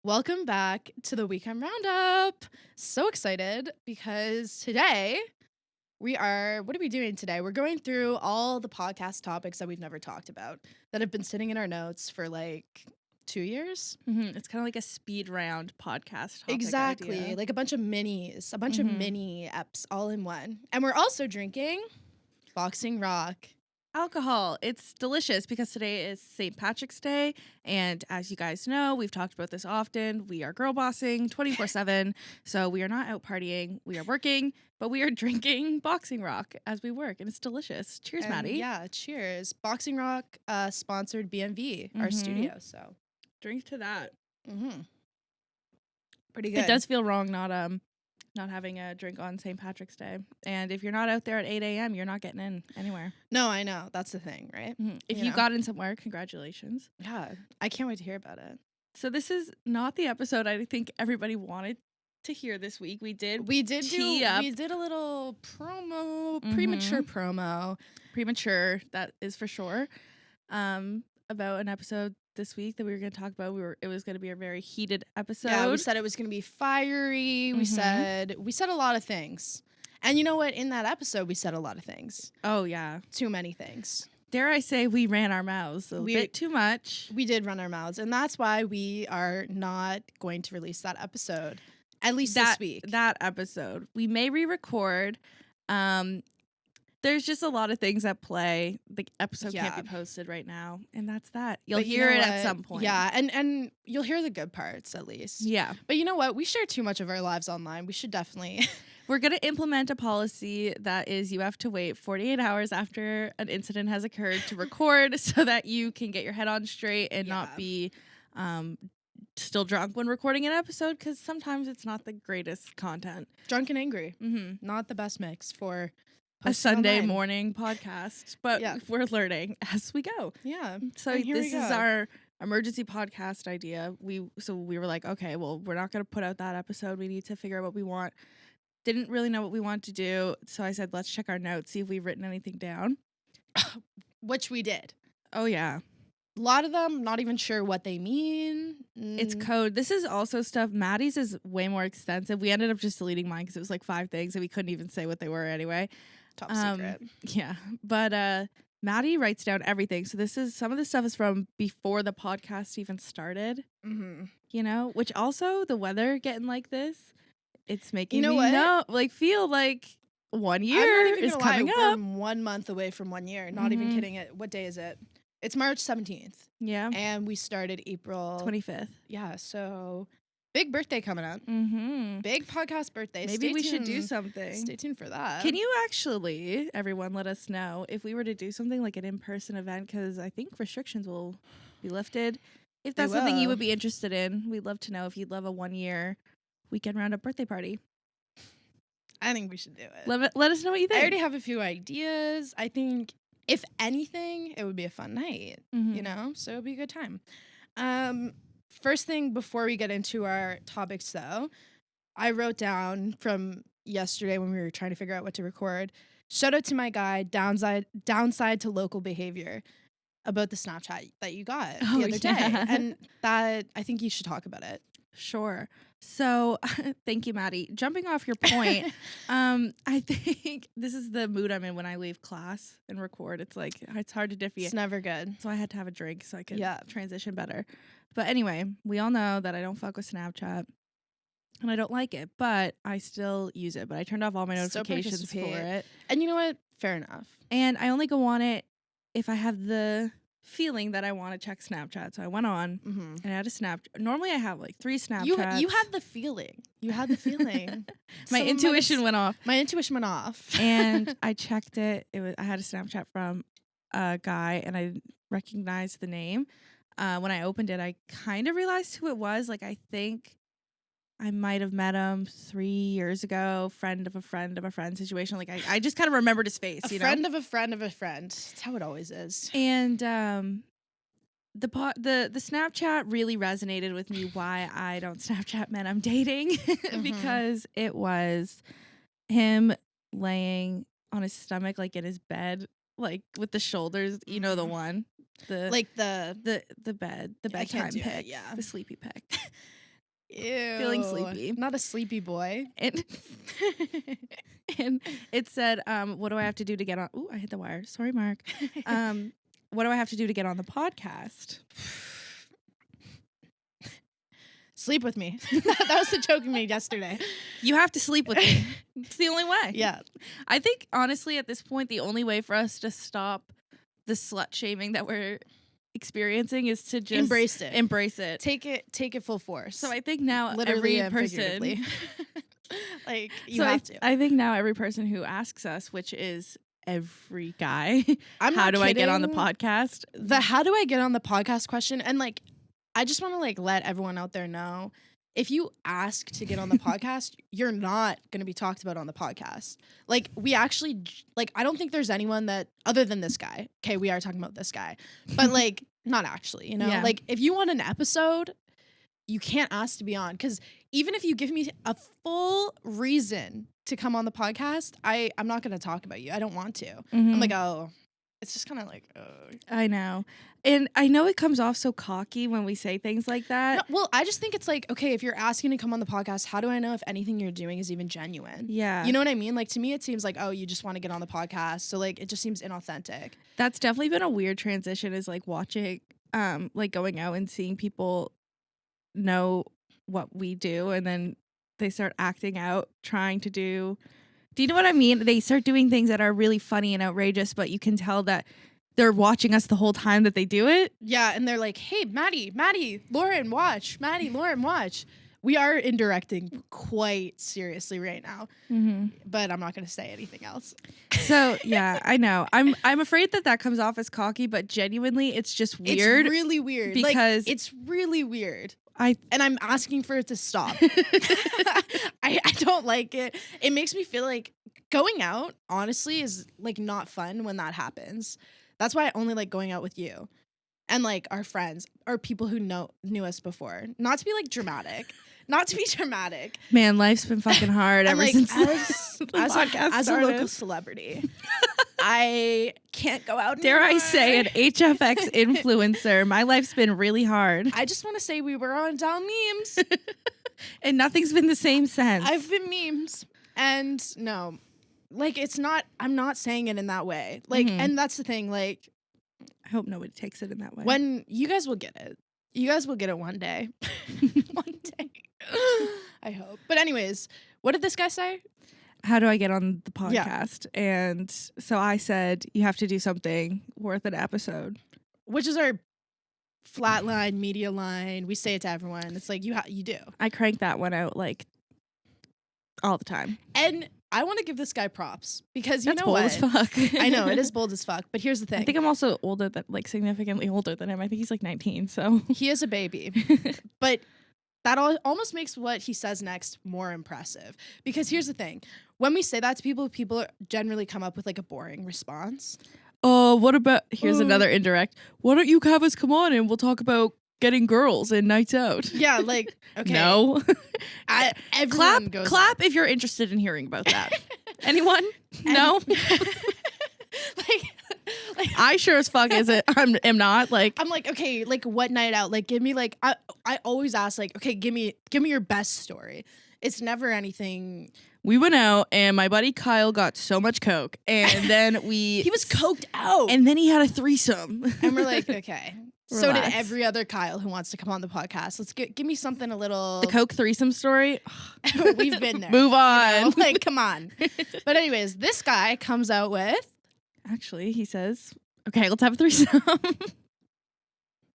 Welcome back to the Weekend Roundup. So excited because today what are we doing today? We're going through all the podcast topics that we've never talked about that have been sitting in our notes for like 2 years. It's kind of like a speed round podcast topic Exactly. idea. Like a bunch of minis, a bunch of mini eps all in one. And we're also drinking Boxing Rock. Alcohol. It's delicious because today is St. Patrick's Day. And as you guys know, we've talked about this often. We are girl bossing 24/7. So we are not out partying. We are working, but we are drinking Boxing Rock as we work. And it's delicious. Cheers, Maddie. Yeah, cheers. Boxing Rock sponsored BMV, our studio. So drink to that. Pretty good. It does feel wrong not having a drink on St. Patrick's Day. And if you're not out there at 8 a.m., you're not getting in anywhere. No, I know. That's the thing, right? If you got in somewhere, congratulations. Yeah, I can't wait to hear about it. So this is not the episode I think everybody wanted to hear this week. We did a little promo, premature promo. Premature, that is for sure. About an episode this week that we were going to talk about. It was going to be a very heated episode. Yeah, we said it was going to be fiery. We said a lot of things. And you know what? In that episode, we said a lot of things. Oh, yeah. Too many things. Dare I say we ran our mouths a bit too much. We did run our mouths. And that's why we are not going to release that episode. At least this week. That episode. We may re-record. There's just a lot of things at play. The episode can't be posted right now. And that's that. You'll hear it at some point. Yeah, and you'll hear the good parts at least. Yeah. But you know what? We share too much of our lives online. We should definitely... We're going to implement a policy that is you have to wait 48 hours after an incident has occurred to record so that you can get your head on straight and not be still drunk when recording an episode, because sometimes it's not the greatest content. Drunk and angry. Not the best mix for a Sunday morning podcast, but we're learning as we go. Yeah. So this is our emergency podcast idea. We were like, okay, well, we're not going to put out that episode. We need to figure out what we want. Didn't really know what we want to do. So I said, let's check our notes, see if we've written anything down. Which we did. Oh, yeah. A lot of them, not even sure what they mean. It's code. This is also stuff. Maddie's is way more extensive. We ended up just deleting mine because it was like 5 things and we couldn't even say what they were anyway. Top secret. Yeah. But Maddie writes down everything. So some of this stuff is from before the podcast even started. You know, which also the weather getting like this, it's making me feel like 1 year is coming up. We're 1 month away from 1 year. Not even kidding it. What day is it? It's March 17th. Yeah. And we started April 25th. Yeah. So big birthday coming up. Big podcast birthday. Maybe we should do something. Stay tuned for that. Can you actually, everyone, let us know if we were to do something like an in-person event? Because I think restrictions will be lifted. If that's something you would be interested in, we'd love to know if you'd love a 1 year Weekend Roundup birthday party. I think we should do it. Let us know what you think. I already have a few ideas. I think if anything, it would be a fun night, you know? So it would be a good time. First thing before we get into our topics, though, I wrote down from yesterday when we were trying to figure out what to record. Shout out to my guy, Downside to Local Behavior, about the Snapchat that you got the other day. And that, I think you should talk about it. Sure. So thank you, Maddie. Jumping off your point, I think this is the mood I'm in when I leave class and record. It's like, it's hard to diffy. It's never good. So I had to have a drink so I could transition better. But anyway, we all know that I don't fuck with Snapchat and I don't like it, but I still use it. But I turned off all my notifications for it. And you know what? Fair enough. And I only go on it if I have the feeling that I want to check Snapchat. So I went on and I had a Snapchat. Normally I have like 3 Snapchats. You had the feeling. You had the feeling. My intuition went off. My intuition went off. And I checked it. I had a Snapchat from a guy and I recognized the name. When I opened it, I kind of realized who it was. Like, I think I might have met him 3 years ago. Friend of a friend of a friend situation. Like, I just kind of remembered his face. A friend of a friend of a friend. That's how it always is. And the Snapchat really resonated with me. Why I don't Snapchat men I'm dating because it was him laying on his stomach, like in his bed, like with the shoulders. You know the one. The bed bedtime pic, the sleepy pic. Ew. Feeling sleepy. Not a sleepy boy. And it said, what do I have to do to get on? Ooh, I hit the wire. Sorry, Mark. What do I have to do to get on the podcast? Sleep with me. That was the joke you made yesterday. You have to sleep with me. It's the only way. Yeah. I think, honestly, at this point, the only way for us to stop the slut shaming that we're experiencing is to just embrace it. Take it full force. So I think now literally every person like you have to. I think now every person who asks us, which is every guy, how do I get on the podcast? The how do I get on the podcast question, and like I just want to like let everyone out there know, if you ask to get on the podcast, you're not going to be talked about on the podcast. Like, we actually, like, I don't think there's anyone that, other than this guy, okay, we are talking about this guy, but like, not actually, you know? Yeah. Like, if you want an episode, you can't ask to be on, because even if you give me a full reason to come on the podcast, I'm not going to talk about you. I don't want to. Mm-hmm. I'm like, oh, it's just kind of like, oh. I know. And I know it comes off so cocky when we say things like that. No, well, I just think it's like, okay, if you're asking to come on the podcast, how do I know if anything you're doing is even genuine? Yeah. You know what I mean? Like, to me, it seems like, oh, you just want to get on the podcast. So, like, it just seems inauthentic. That's definitely been a weird transition, is like watching, like going out and seeing people know what we do, and then they start acting out, trying to do you know what I mean? They start doing things that are really funny and outrageous, but you can tell that they're watching us the whole time that they do it. Yeah, and they're like, hey, Maddie, Lauren, watch. Maddie, Lauren, watch. We are indirecting quite seriously right now, but I'm not going to say anything else. So, yeah, I know. I'm afraid that comes off as cocky, but genuinely, it's just weird. It's really weird. Because like, it's really weird. And I'm asking for it to stop. I don't like it. It makes me feel like going out, honestly, is like not fun when that happens. That's why I only like going out with you and like our friends or people who knew us before. Not to be like dramatic. Man, life's been fucking hard ever since as a local celebrity. I can't go out Dare anymore. I say an HFX influencer. My life's been really hard. I just want to say we were on down memes. And nothing's been the same since. I've been memes. And no, like I'm not saying it in that way. Like, and that's the thing, like. I hope nobody takes it in that way. When you guys will get it. You guys will get it one day. One day. I hope. But anyways, what did this guy say? How do I get on the podcast? Yeah. And so I said, you have to do something worth an episode. Which is our flat line, media line. We say it to everyone. It's like, you do. I crank that one out like all the time. And I want to give this guy props because That's know bold what? As fuck. I know, it is bold as fuck. But here's the thing. I think I'm also significantly older than him. I think he's like 19. So he is a baby. But that almost makes what he says next more impressive. Because here's the thing. When we say that to people generally come up with like a boring response. Oh, what about, here's another indirect. Why don't you have us come on and we'll talk about getting girls and nights out? Yeah, like, okay. No. Everyone goes clap if you're interested in hearing about that. Anyone? No? Like, I sure as fuck am not. Like, I'm like, okay, like what night out? Like, give me like, I always ask like, okay, give me your best story. It's never anything. We went out and my buddy Kyle got so much coke, and then he was coked out, and then he had a threesome, and we're like, okay. Relax. So did every other Kyle who wants to come on the podcast. Let's give me something a little. The coke threesome story. We've been there. Move on. You know? Like, come on. But anyways, this guy comes out with. Actually, he says, okay, let's have a threesome.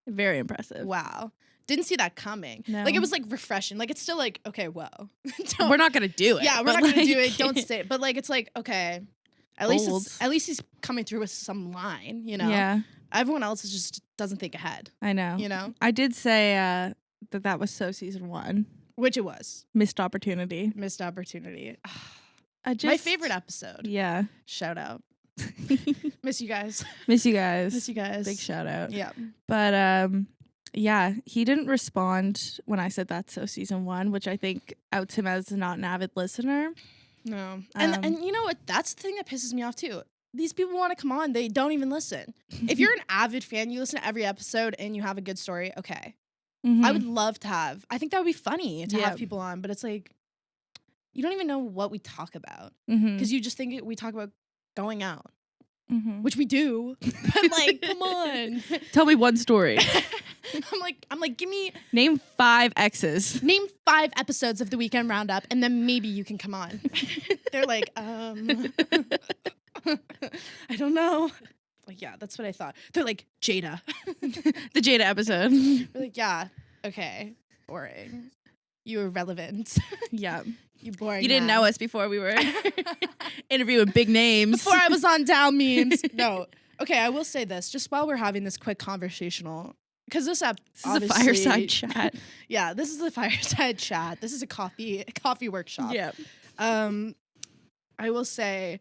Very impressive. Wow. Didn't see that coming. No. Like, it was like refreshing. Like, it's still like, okay, whoa. We're not gonna do it. Yeah, we're not gonna do it. Don't say it. But like, it's like, okay. At least he's coming through with some line, you know? Yeah. Everyone else just doesn't think ahead. I know. You know? I did say that was so season 1. Which it was. Missed opportunity. My favorite episode. Yeah. Shout out. Miss you guys. Miss you guys. Miss you guys. Big shout out. Yeah. But yeah, he didn't respond when I said that's so season 1, which I think outs him as not an avid listener. No. And you know what? That's the thing that pisses me off too. These people want to come on. They don't even listen. If you're an avid fan, you listen to every episode and you have a good story. Okay. I would love to have. I think that would be funny to have people on, but it's like, you don't even know what we talk about because you just think we talk about going out, which we do. But like, come on, tell me one story. I'm like, name 5 exes. Name 5 episodes of the Weekend Roundup, and then maybe you can come on. They're like, I don't know. Like, yeah, that's what I thought. They're like, Jada. The Jada episode. We're like, yeah, okay, boring. You were relevant. Yeah. You boring. You didn't know us before we were interviewing big names. Before I was on Down Memes. No. Okay, I will say this, just while we're having this quick conversational, because this is a fireside chat. Yeah, this is a fireside chat. This is a coffee workshop. Yeah. I will say,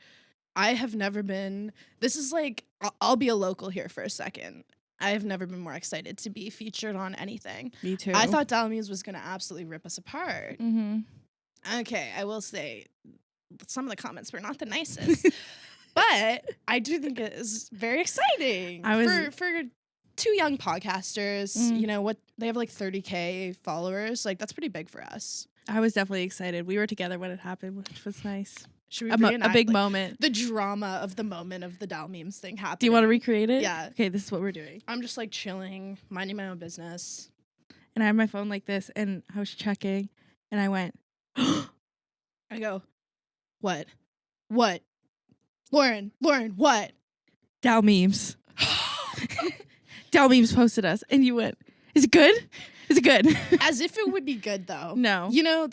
I have never been. This is like, I'll be a local here for a second. I have never been more excited to be featured on anything. Me too. I thought Down Memes was gonna absolutely rip us apart. Okay, I will say, some of the comments were not the nicest, but I do think it is very exciting for 2 young podcasters. You know what? They have like 30K followers. Like, that's pretty big for us. I was definitely excited. We were together when it happened, which was nice. Should we reenact, a big moment? The drama of the moment of the Down Memes thing happening. Do you want to recreate it? Yeah. Okay, this is what we're doing. I'm just like chilling, minding my own business. And I had my phone like this, and I was checking, and I went, I go, what? Lauryn, what? Down Memes. Down Memes posted us, and you went, is it good? Is it good? As if it would be good, though. No. You know,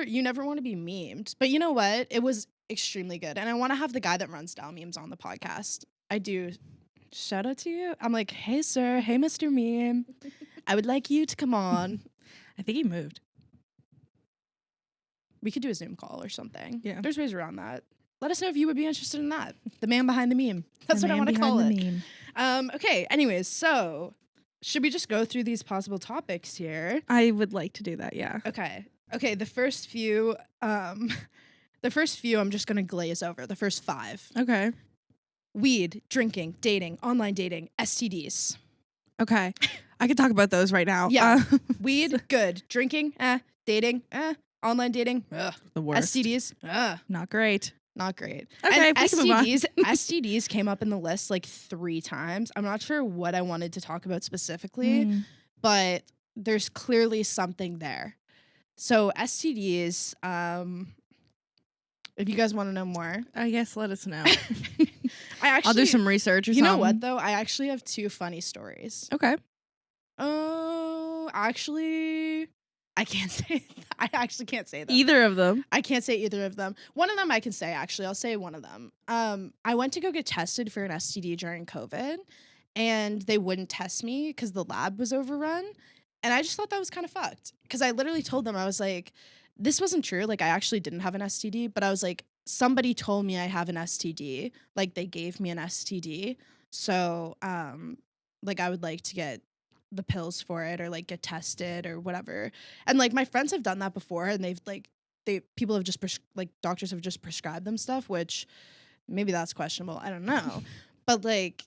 you never want to be memed. But you know what? It was extremely good. And I want to have the guy that runs Down Memes on the podcast. I do. Shout out to you. I'm like, hey, sir. Hey, Mr. Meme. I would like you to come on. I think he moved. We could do a Zoom call or something. Yeah. There's ways around that. Let us know if you would be interested in that. The man behind the meme. That's what I want to call it. Meme. Okay. Anyways, so should we just go through these possible topics here? I would like to do that. Yeah. Okay. The first few, I'm just gonna glaze over. The first 5. Okay. Weed, drinking, dating, online dating, STDs. Okay. I could talk about those right now. Yeah. Weed, good. Drinking, dating, online dating, the worst. STDs, not great. Not great. Okay, and STDs came up in the list like 3 times. I'm not sure what I wanted to talk about specifically, but there's clearly something there. So STDs, if you guys want to know more, I guess let us know. I'll do some research or something. You know what though? I actually have 2 funny stories. Okay. Actually, I can't say. I actually can't say them. Either of them. I can't say either of them. One of them I can say, actually. I'll say one of them. I went to go get tested for an STD during COVID, and they wouldn't test me because the lab was overrun. And I just thought that was kind of fucked. Because I literally told them, I was like, this wasn't true. Like, I actually didn't have an STD, but I was like, somebody told me I have an STD. Like, they gave me an STD. So, like, I would like to get the pills for it or like get tested or whatever. And like my friends have done that before, and people have just doctors have just prescribed them stuff, which maybe that's questionable. I don't know. But like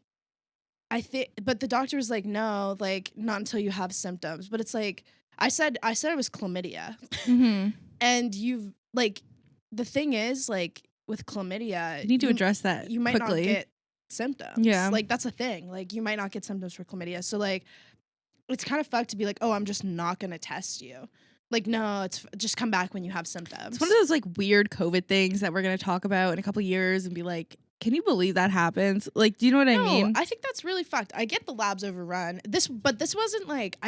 but the doctor was like, no, like not until you have symptoms. But it's like I said it was chlamydia. And you've like the thing is like with chlamydia, you need to address that. You might quickly. not get symptoms. Yeah. Like that's a thing. Like you might not get symptoms for chlamydia. So like it's kind of fucked to be like, oh, I'm just not going to test you. Like, no, it's just come back when you have symptoms. It's one of those like weird COVID things that we're going to talk about in a couple years and be like, can you believe that happens? Like, do you know what I mean? I think that's really fucked. I get the labs overrun. This wasn't like,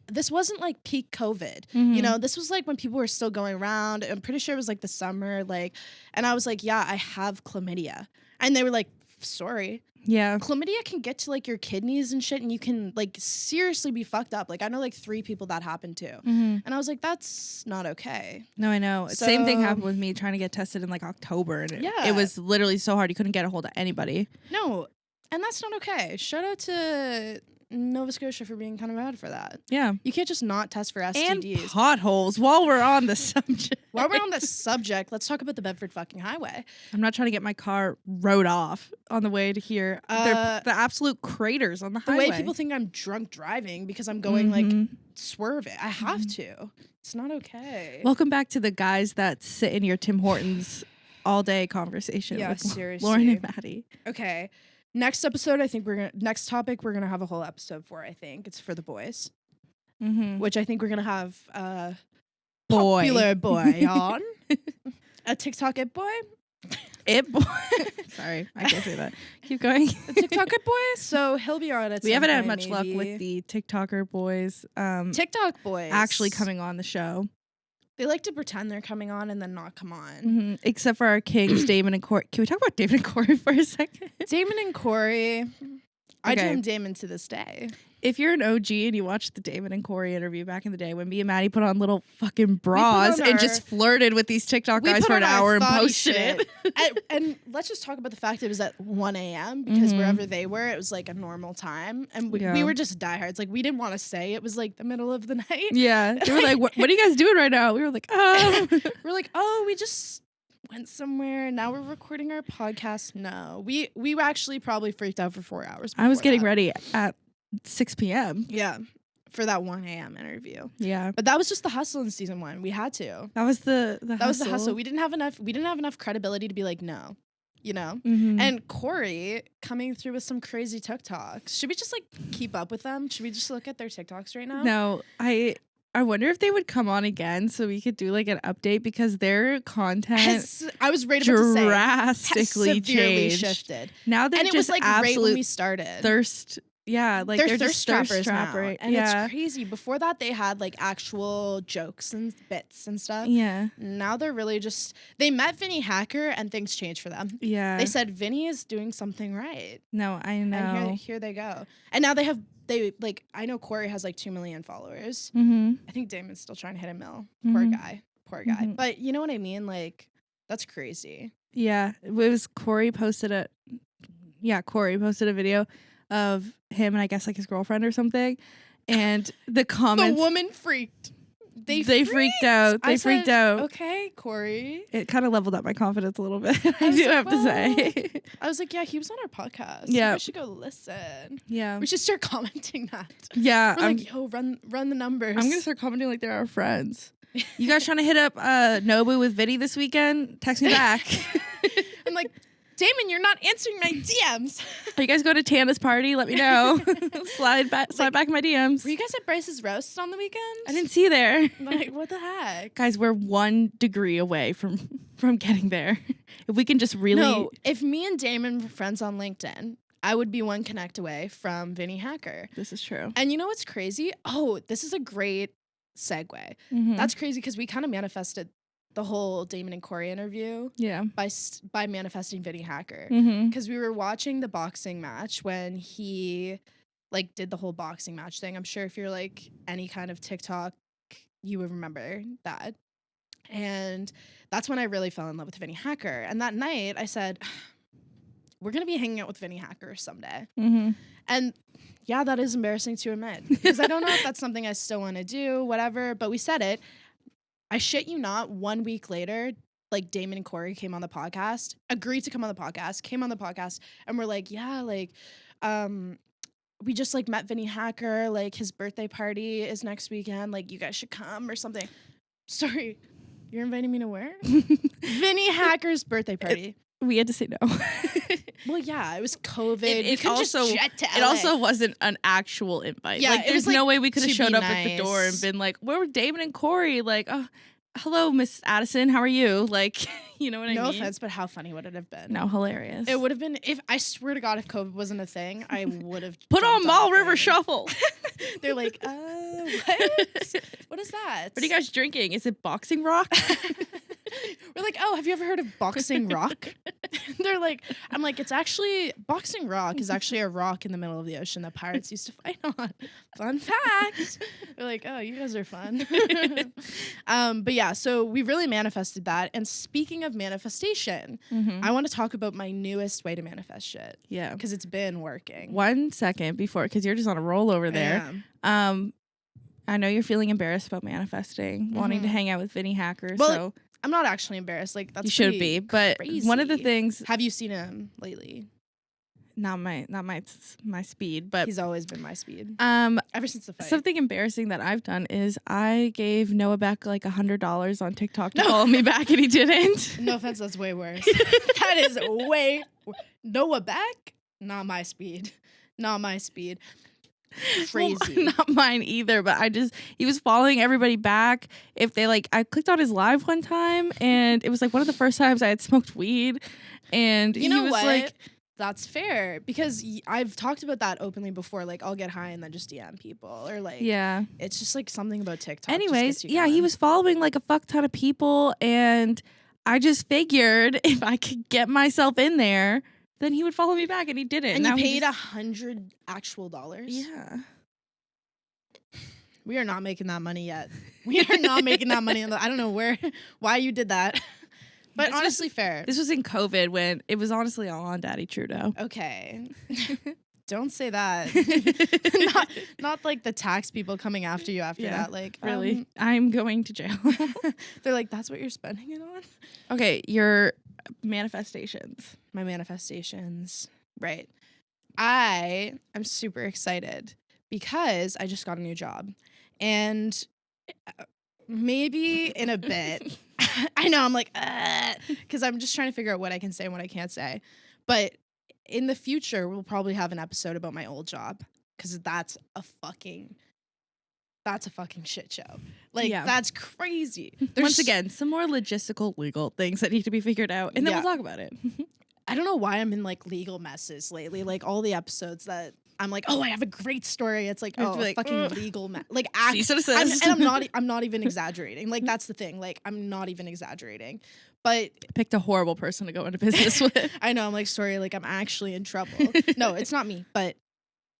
this wasn't like peak COVID. You know, this was like when people were still going around. I'm pretty sure it was like the summer. Like, and I was like, yeah, I have chlamydia. And they were like, sorry. Yeah. Chlamydia can get to like your kidneys and shit, and you can like seriously be fucked up. Like I know like 3 people that happened to. And I was like, that's not okay. No, I know. So, same thing happened with me trying to get tested in like October, and it was literally so hard. You couldn't get a hold of anybody. No, and that's not okay. Shout out to Nova Scotia for being kind of bad for that. Yeah. You can't just not test for STDs. And potholes while we're on the subject. While we're on the subject, let's talk about the Bedford fucking highway. I'm not trying to get my car rode off on the way to here. They're the absolute craters on the highway. The way people think I'm drunk driving because I'm going like swerving. I have to. It's not okay. Welcome back to the guys that sit in your Tim Hortons all day conversation with seriously. Lauren and Maddie. Okay. Next episode, I think next topic, we're going to have a whole episode for, I think. It's for the boys. Which I think we're going to have popular boy on. A TikTok it boy. It boy. Sorry, I can't say that. Keep going. A TikTok it boy. So he'll be on it. We haven't had much luck with the TikToker boys. TikTok boys. Actually coming on the show. They like to pretend they're coming on and then not come on. Except for our kings, Damon and Corey. Can we talk about Damon and Corey for a second? Damon and Corey. I Okay. dream Damon to this day. If you're an OG and you watched the Damon and Corey interview back in the day when me and Maddie put on little fucking bras and just flirted with these TikTok guys for an hour and posted it. and let's just talk about the fact it was at 1 a.m. because wherever they were, it was like a normal time. And we were just diehards. Like, we didn't want to say it was like the middle of the night. Yeah. They were like, what are you guys doing right now? We were like, We're like, oh, we just went somewhere. Now we're recording our podcast. No, we actually probably freaked out for 4 hours. I was getting ready at 6 p.m. Yeah, for that 1 a.m. interview. Yeah, but that was just the hustle in season 1. We had to. That was the that was the hustle. We didn't have enough credibility to be like, no, you know. And Corey coming through with some crazy TikToks. Should we just like keep up with them? Should we just look at their TikToks right now? No, I wonder if they would come on again so we could do like an update because their content I was right about to say drastically changed. Shifted. Now they're and it just was like right when we started. Thirst. Yeah, like they're just thirst trappers now. And it's crazy. Before that, they had like actual jokes and bits and stuff. Yeah. Now they're really just, they met Vinny Hacker and things changed for them. Yeah. They said Vinny is doing something right. No, I know. And here they go. And now I know Corey has like 2 million followers. I think Damon's still trying to hit a mil. Poor guy. But you know what I mean? Like, that's crazy. Yeah. It was Corey posted a video of him and I guess like his girlfriend or something, and the comments. The woman freaked. They freaked out. They freaked out. Okay, Corey. It kind of leveled up my confidence a little bit. I do have to say. I was like, yeah, he was on our podcast. Yeah, we should go listen. Yeah, we should start commenting that. Yeah, we're like, yo, run the numbers. I'm gonna start commenting like they're our friends. You guys trying to hit up Nobu with Vinny this weekend? Text me back. I'm like, Damon, you're not answering my DMs. Are you guys going to Tana's party? Let me know. slide back in my DMs. Were you guys at Bryce's roast on the weekend? I didn't see you there. Like, what the heck? Guys, we're 1 degree away from getting there. If we can just really... No, if me and Damon were friends on LinkedIn, I would be 1 connect away from Vinny Hacker. This is true. And you know what's crazy? Oh, this is a great segue. That's crazy because we kind of manifested the whole Damon and Corey interview by manifesting Vinny Hacker, because we were watching the boxing match when he like did the whole boxing match thing. I'm sure if you're like any kind of TikTok, you would remember that. And that's when I really fell in love with Vinny Hacker. And that night I said, we're gonna be hanging out with Vinny Hacker someday. And yeah, that is embarrassing to admit because I don't know if that's something I still want to do, whatever, but we said it. I shit you not, 1 week later, like Damon and Corey came on the podcast, agreed to come on the podcast, came on the podcast, and we're like, yeah, like, we just like met Vinny Hacker, like his birthday party is next weekend, like you guys should come or something. Sorry, you're inviting me to where? Vinny Hacker's birthday party. We had to say no. Well, yeah, it was COVID. It also wasn't an actual invite. Yeah, like, there's no way we could have showed up at the door and been like, where were Damon and Corey? Like, oh, hello, Miss Addison. How are you? Like, you know what I mean? No offense, but how funny would it have been? No, hilarious. It would have been, I swear to God, if COVID wasn't a thing, I would have put on Mall River Shuffle. They're like, what? What is that? What are you guys drinking? Is it Boxing Rock? We're like, oh, have you ever heard of Boxing Rock? They're like, I'm like, it's actually Boxing Rock is actually a rock in the middle of the ocean that pirates used to fight on. Fun fact. They're like, oh, you guys are fun. But yeah, so we really manifested that. And speaking of manifestation, I want to talk about my newest way to manifest shit. Yeah. Because it's been working. 1 second before, because you're just on a roll over there. I know you're feeling embarrassed about manifesting, wanting to hang out with Vinny Hacker. Well, so I'm not actually embarrassed. Like that's you should be. But crazy. one of the things, have you seen him lately? not my speed, but he's always been my speed. Ever since the fight. Something embarrassing that I've done is I gave Noah Beck like $100 on TikTok to follow me back, and he didn't. No offense, that's way worse. That is way Noah Beck. Not my speed. Not my speed. Crazy. Well, not mine either, but he was following everybody back. If they I clicked on his live one time, and it was like one of the first times I had smoked weed, and you know he was what? like, that's fair, because I've talked about that openly before. Like, I'll get high and then just DM people, or yeah, it's just like something about TikTok. Anyways, yeah, he was following like a fuck ton of people, and I just figured if I could get myself in there, then he would follow me back, and he didn't. And you paid $100 actual dollars? Yeah. We are not making that money yet. We are not making that money. I don't know why you did that. But this honestly, fair. This was in COVID when it was honestly all on Daddy Trudeau. Okay. Don't say that. not like the tax people coming after you after that. Like, really? I'm going to jail. They're like, that's what you're spending it on? Okay, your manifestations. My manifestations. Right. I am super excited because I just got a new job. And maybe in a bit, I know, I'm like, because I'm just trying to figure out what I can say and what I can't say. But in the future, we'll probably have an episode about my old job, because that's a fucking shit show. Like, that's crazy. Once again, some more logistical legal things that need to be figured out, and then we'll talk about it. I don't know why I'm in like legal messes lately. Like, all the episodes that I'm like, oh, I have a great story. It's like, oh, like, fucking legal mess. Like, I'm not even exaggerating. Like, that's the thing. Like, I'm not even exaggerating. But picked a horrible person to go into business with. I know. I'm like, sorry. Like, I'm actually in trouble. No, it's not me. But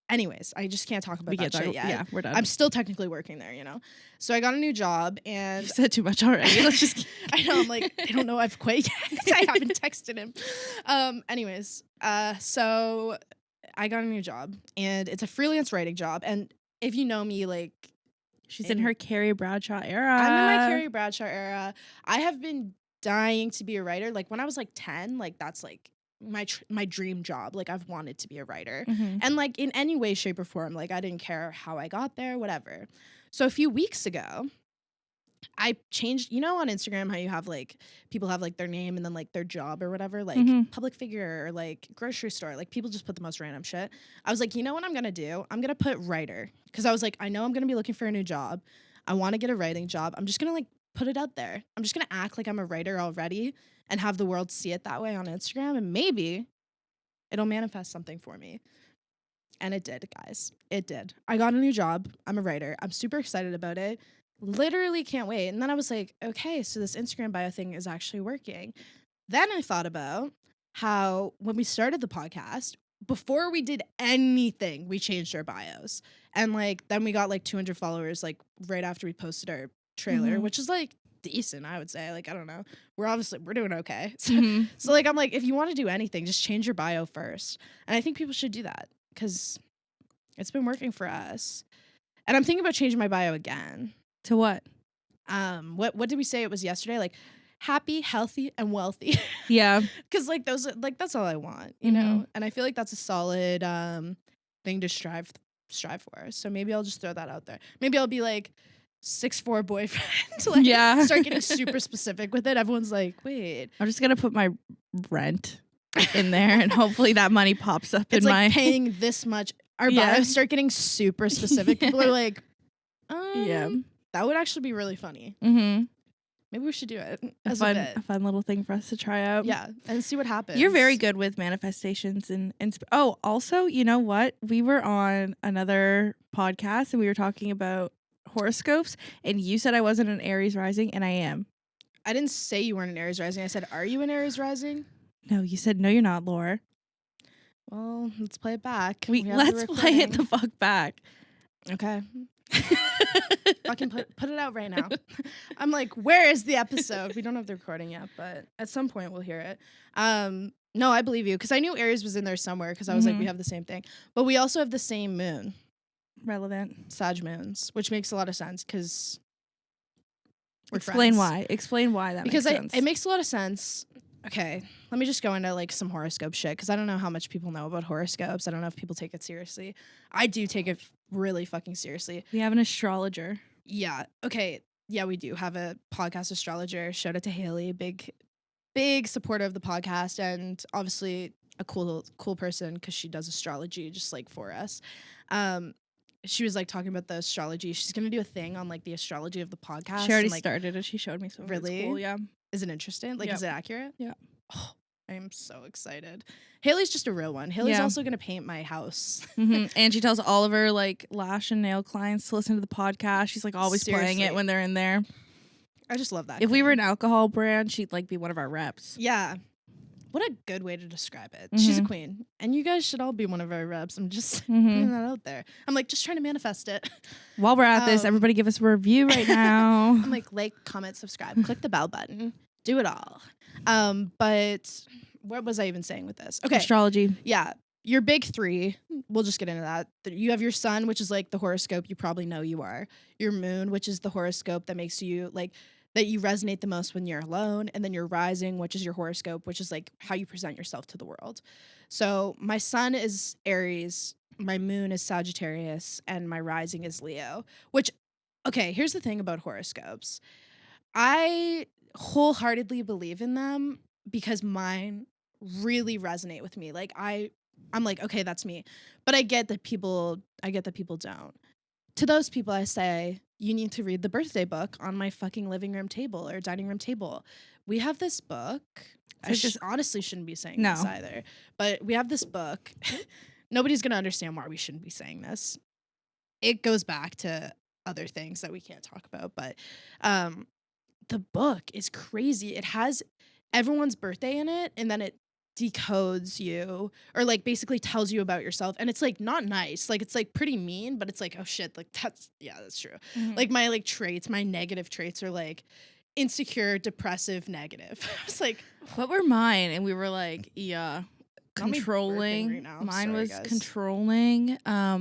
anyways, I just can't talk about that shit yet. Yeah, we're done. I'm still technically working there, you know? So I got a new job, and... You said too much already. Let's just... I know, I'm like, I don't know I've quit yet. I haven't texted him. Anyways, so I got a new job, and it's a freelance writing job. And if you know me, like... She's in her Carrie Bradshaw era. I'm in my Carrie Bradshaw era. I have been dying to be a writer. Like, when I was like 10, like, that's like... my dream job. Like, I've wanted to be a writer, and like in any way, shape, or form. Like, I didn't care how I got there, whatever. So a few weeks ago, I changed. You know, on Instagram, how you have like people have like their name and then like their job or whatever, like public figure or like grocery store. Like, people just put the most random shit. I was like, you know what I'm gonna do? I'm gonna put writer, because I was like, I know I'm gonna be looking for a new job. I want to get a writing job. I'm just gonna like put it out there. I'm just gonna act like I'm a writer already, and have the world see it that way on Instagram, and maybe it'll manifest something for me. And it did, guys. It did. I got a new job. I'm a writer. I'm super excited about it. Literally can't wait. And then I was like, okay, so this Instagram bio thing is actually working. Then I thought about how when we started the podcast, before we did anything, we changed our bios. And like then we got like 200 followers like right after we posted our trailer, which is like decent, I would say. Like, I don't know. We're doing okay. So like, I'm like, if you want to do anything, just change your bio first. And I think people should do that, because it's been working for us. And I'm thinking about changing my bio again. To what? What did we say it was yesterday? Like, happy, healthy, and wealthy. Yeah. Because like those, like, that's all I want, you know? And I feel like that's a solid thing to strive for. So maybe I'll just throw that out there. Maybe I'll be like 6'4" boyfriend. Like, start getting super specific with it. Everyone's like, wait. I'm just gonna put my rent in there, and hopefully that money pops up it's in like my paying this much. Our bios start getting super specific. People are like, that would actually be really funny. Maybe we should do it as a fun little thing for us to try out. Yeah, and see what happens. You're very good with manifestations and also, you know what? We were on another podcast and we were talking about horoscopes, and you said I wasn't an Aries rising, and I am. I didn't say you weren't an Aries rising. I said, are you an Aries rising? No, you said no, you're not, Laura. Well, let's play it back. Let's play it the fuck back. Okay. Fucking put it out right now. I'm like, where is the episode? We don't have the recording yet, but at some point we'll hear it. No, I believe you, because I knew Aries was in there somewhere, because I was like, we have the same thing. But we also have the same moon. Relevant. Sag moons, which makes a lot of sense, because Explain why that makes sense. Because it makes a lot of sense. Okay, let me just go into like some horoscope shit, because I don't know how much people know about horoscopes. I don't know if people take it seriously. I do take it really fucking seriously. We have an astrologer. Yeah. Okay. Yeah, we do have a podcast astrologer. Shout out to Haley, big supporter of the podcast, and obviously a cool person, because she does astrology just like for us. She was like talking about the astrology. She's gonna do a thing on like the astrology of the podcast. She already started it. She showed me some. Really? It's cool, yeah. Is it interesting? Like, is it accurate? Yeah. Oh, I am so excited. Haley's just a real one. Haley's also gonna paint my house. And she tells all of her like lash and nail clients to listen to the podcast. She's like always playing it when they're in there. I just love that. If we were an alcohol brand, she'd like be one of our reps. Yeah. What a good way to describe it. She's a queen. And you guys should all be one of our reps. I'm just putting that out there. I'm like, just trying to manifest it. While we're at this, everybody give us a review right now. I'm like, comment, subscribe, click the bell button. Do it all. But what was I even saying with this? Okay. Astrology. Yeah. Your big three, we'll just get into that. You have your sun, which is like the horoscope you probably know you are. Your moon, which is the horoscope that makes you like, that you resonate the most when you're alone. And then your rising, which is your horoscope, which is like how you present yourself to the world. So my sun is Aries, my moon is Sagittarius, and my rising is Leo. Which, okay, here's the thing about horoscopes. I wholeheartedly believe in them because mine really resonate with me. Like I'm like, okay, that's me. But I get that people don't. To those people, I say, you need to read the birthday book on my fucking living room table or dining room table. We have this book. I just honestly shouldn't be saying this either. But we have this book. Nobody's going to understand why we shouldn't be saying this. It goes back to other things that we can't talk about. But the book is crazy. It has everyone's birthday in it, and then it decodes you, or like basically tells you about yourself, and it's like not nice, like it's like pretty mean, but it's like, oh shit, like that's true. Like my like traits, my negative traits are like insecure, depressive, negative. I was like, what were mine? And we were like, controlling. Right now. Mine Sorry, was guys. Controlling. I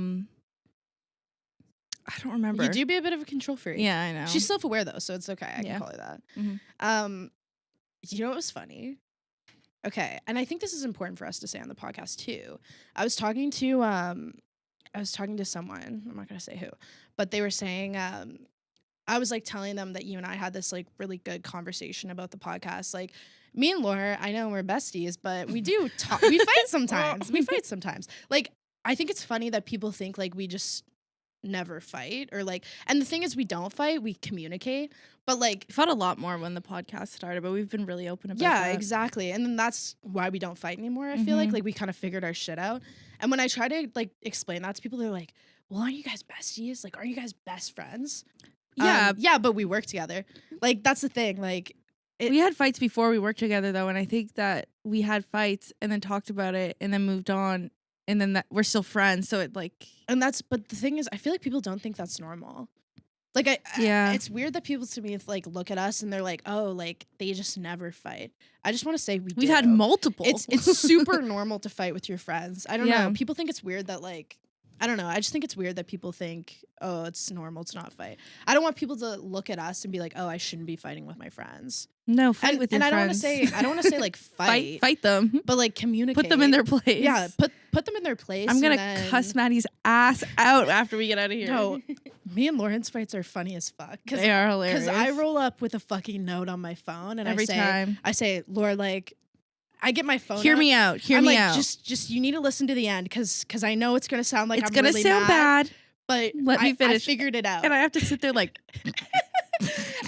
don't remember. You do be a bit of a control freak. Yeah, I know. She's self-aware though, so it's okay. I can call her that. You know what was funny? Okay, and I think this is important for us to say on the podcast too. I was talking to someone, I'm not gonna say who, but they were saying, I was like telling them that you and I had this like really good conversation about the podcast. Like me and Laura, I know we're besties, but we do talk. We fight sometimes. Like I think it's funny that people think like we just never fight, or like, and the thing is we don't fight, we communicate, but like we fought a lot more when the podcast started, but we've been really open about that. Yeah, exactly. And then that's why we don't fight anymore. I feel like we kind of figured our shit out. And when I try to like explain that to people, they're like, well, aren't you guys besties? Like, aren't you guys best friends? Yeah, but we work together. Like that's the thing. Like we had fights before we worked together though, and I think that we had fights and then talked about it and then moved on. And then that we're still friends, so it like... But the thing is, I feel like people don't think that's normal. Like, it's weird that people to me like look at us and they're like, oh, like, they just never fight. I just want to say we've had multiple. It's super normal to fight with your friends. I don't know. People think it's weird that like... I don't know. I just think it's weird that people think, oh, it's normal to not fight. I don't want people to look at us and be like, oh, I shouldn't be fighting with my friends. No, fight with your friends. And I don't want to say like fight them, but like communicate. Put them in their place. Yeah, put them in their place. I'm gonna cuss Maddie's ass out after we get out of here. No, me and Lauren's fights are funny as fuck. They are hilarious. Because I roll up with a fucking note on my phone, and every time I say, Laura, like, I get my phone. Hear me out. Hear me out. Just you need to listen to the end, because I know it's gonna sound like it's I'm gonna really sound mad, bad. But let me finish. I figured it out, and I have to sit there like.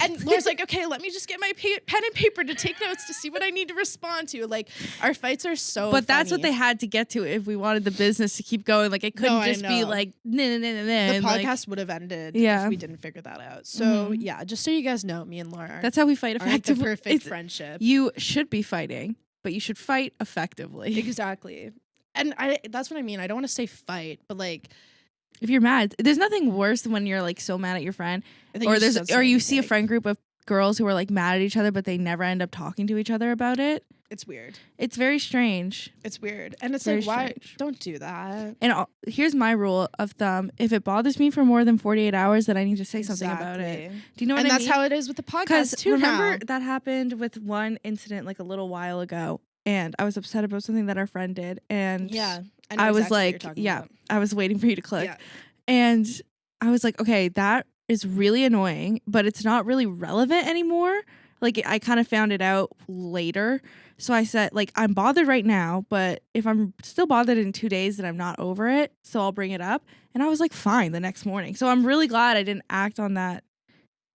And Laura's like, okay, let me just get my pen and paper to take notes to see what I need to respond to. Like, our fights are so But that's funny. what they had to get to if we wanted the business to keep going. Like, it couldn't just be like, nah. The podcast would have ended if we didn't figure that out. So, yeah, just so you guys know, me and Laura that's how we fight effectively. Like the perfect friendship. You should be fighting, but you should fight effectively. Exactly. And that's what I mean. I don't want to say fight, but like, if you're mad, there's nothing worse than when you're like so mad at your friend, or you see a friend group of girls who are like mad at each other, but they never end up talking to each other about it. It's weird. It's very strange. It's weird. And it's like, why? Don't do that. And here's my rule of thumb. If it bothers me for more than 48 hours, then I need to say something about it. Do you know what I mean? And that's how it is with the podcast too. Remember that happened with one incident like a little while ago, and I was upset about something that our friend did. And yeah, I was like, I was waiting for you to click. Yeah. And I was like, okay, that is really annoying, but it's not really relevant anymore. Like, I kind of found it out later. So I said, like, I'm bothered right now, but if I'm still bothered in 2 days, then I'm not over it. So I'll bring it up. And I was like, fine, the next morning. So I'm really glad I didn't act on that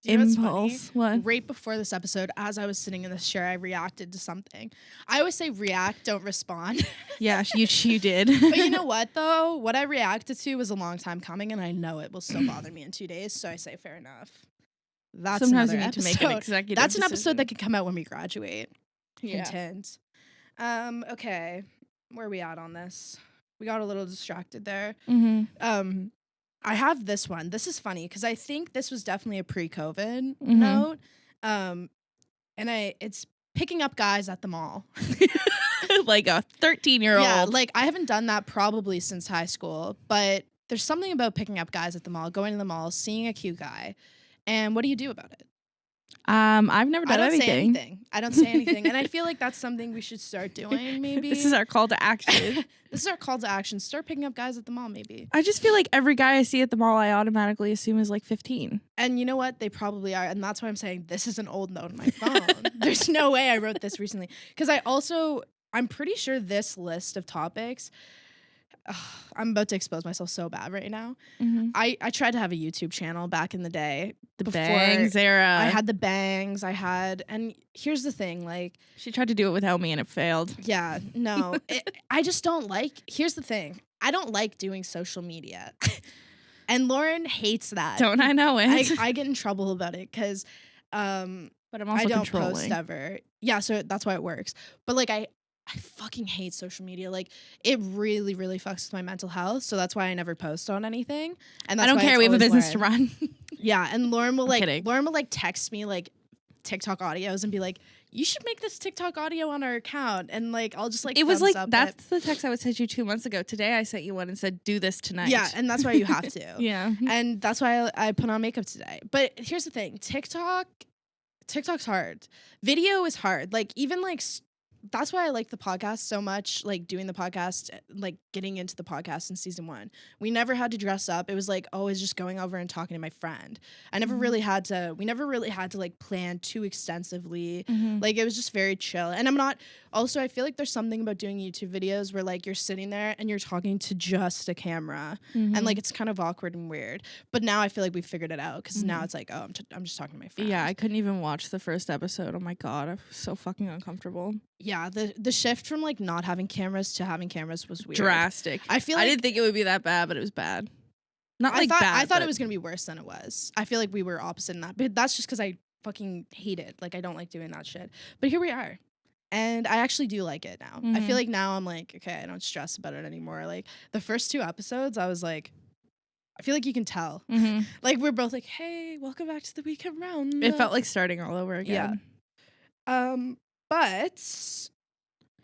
impulse. What? Right before this episode, as I was sitting in this chair, I reacted to something. I always say react, don't respond. Yeah, you did. But you know what, though? What I reacted to was a long time coming, and I know it will still bother me in 2 days. So I say, fair enough. That's sometimes you need episode. to make an executive That's an decision. episode that could come out when we graduate. Yeah. Hint. Okay. Where are we at on this? We got a little distracted there. Mm-hmm. I have this one. This is funny because I think this was definitely a pre-COVID note. And it's picking up guys at the mall. Like a 13-year-old. Yeah, like I haven't done that probably since high school, but there's something about picking up guys at the mall, going to the mall, seeing a cute guy. And what do you do about it? I've never done anything. I don't say anything. And I feel like that's something we should start doing, maybe. This is our call to action. This is our call to action. Start picking up guys at the mall, maybe. I just feel like every guy I see at the mall, I automatically assume is like 15. And you know what? They probably are. And that's why I'm saying this is an old note on my phone. There's no way I wrote this recently. Because I'm pretty sure this list of topics... I'm about to expose myself so bad right now. Mm-hmm. I tried to have a YouTube channel back in the day. The bangs era. I had the bangs. And here's the thing, like... She tried to do it without me and it failed. Yeah, no. I just don't like... Here's the thing. I don't like doing social media. And Lauren hates that. Don't I know it? I get in trouble about it because... but I'm also I don't controlling. Post ever. Yeah, so that's why it works. But like I fucking hate social media. Like it really, really fucks with my mental health. So that's why I never post on anything. And that's I don't care. We have a business to run. Yeah, and Lauren will text me like TikTok audios and be like, "You should make this TikTok audio on our account." And like I'll just like it was like that's the text I would send you 2 months ago. Today I sent you one and said, "Do this tonight." Yeah, and that's why you have to. Yeah, and that's why I put on makeup today. But here's the thing: TikTok's hard. Video is hard. Like even like. That's why I like the podcast so much, like doing the podcast, like getting into the podcast in season 1. We never had to dress up. It was like always just going over and talking to my friend. We never really had to like plan too extensively. Mm-hmm. Like it was just very chill. And I feel like there's something about doing YouTube videos where like you're sitting there and you're talking to just a camera and like it's kind of awkward and weird. But now I feel like we figured it out because now it's like, oh, I'm just talking to my friend. Yeah, I couldn't even watch the first episode. Oh my God, I was so fucking uncomfortable. Yeah, the shift from like not having cameras to having cameras was weird. Drastic. I feel like I didn't think it would be that bad, but it was bad. I thought it was gonna be worse than it was. I feel like we were opposite in that, but that's just because I fucking hate it. Like I don't like doing that shit. But here we are, and I actually do like it now. Mm-hmm. I feel like now I'm like, okay, I don't stress about it anymore. Like the first 2 episodes, I was like, I feel like you can tell. Mm-hmm. Like we're both like, hey, welcome back to the weekend round. It felt like starting all over again. Yeah. But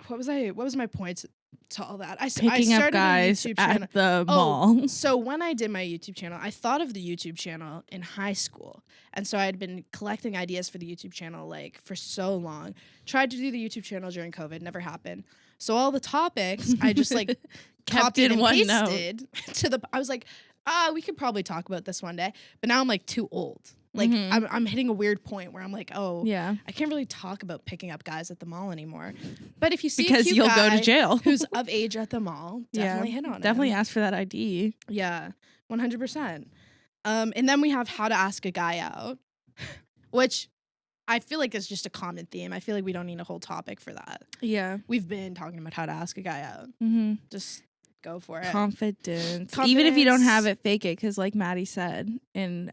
what was my point to all that? I started up guys a YouTube channel at the mall. So when I did my YouTube channel, I thought of the YouTube channel in high school. And so I had been collecting ideas for the YouTube channel like for so long. Tried to do the YouTube channel during COVID, never happened. So all the topics I just like copied and pasted to the I was like, we could probably talk about this one day. But now I'm like too old. Like I'm hitting a weird point where I'm like, oh, yeah, I can't really talk about picking up guys at the mall anymore. But if you see because a cute you'll guy go to jail who's of age at the mall, definitely hit on him. Definitely ask for that ID. Yeah, 100%. And then we have how to ask a guy out, which I feel like is just a common theme. I feel like we don't need a whole topic for that. Yeah, we've been talking about how to ask a guy out. Just go for it. Confidence. Even if you don't have it, fake it. Because like Maddie said in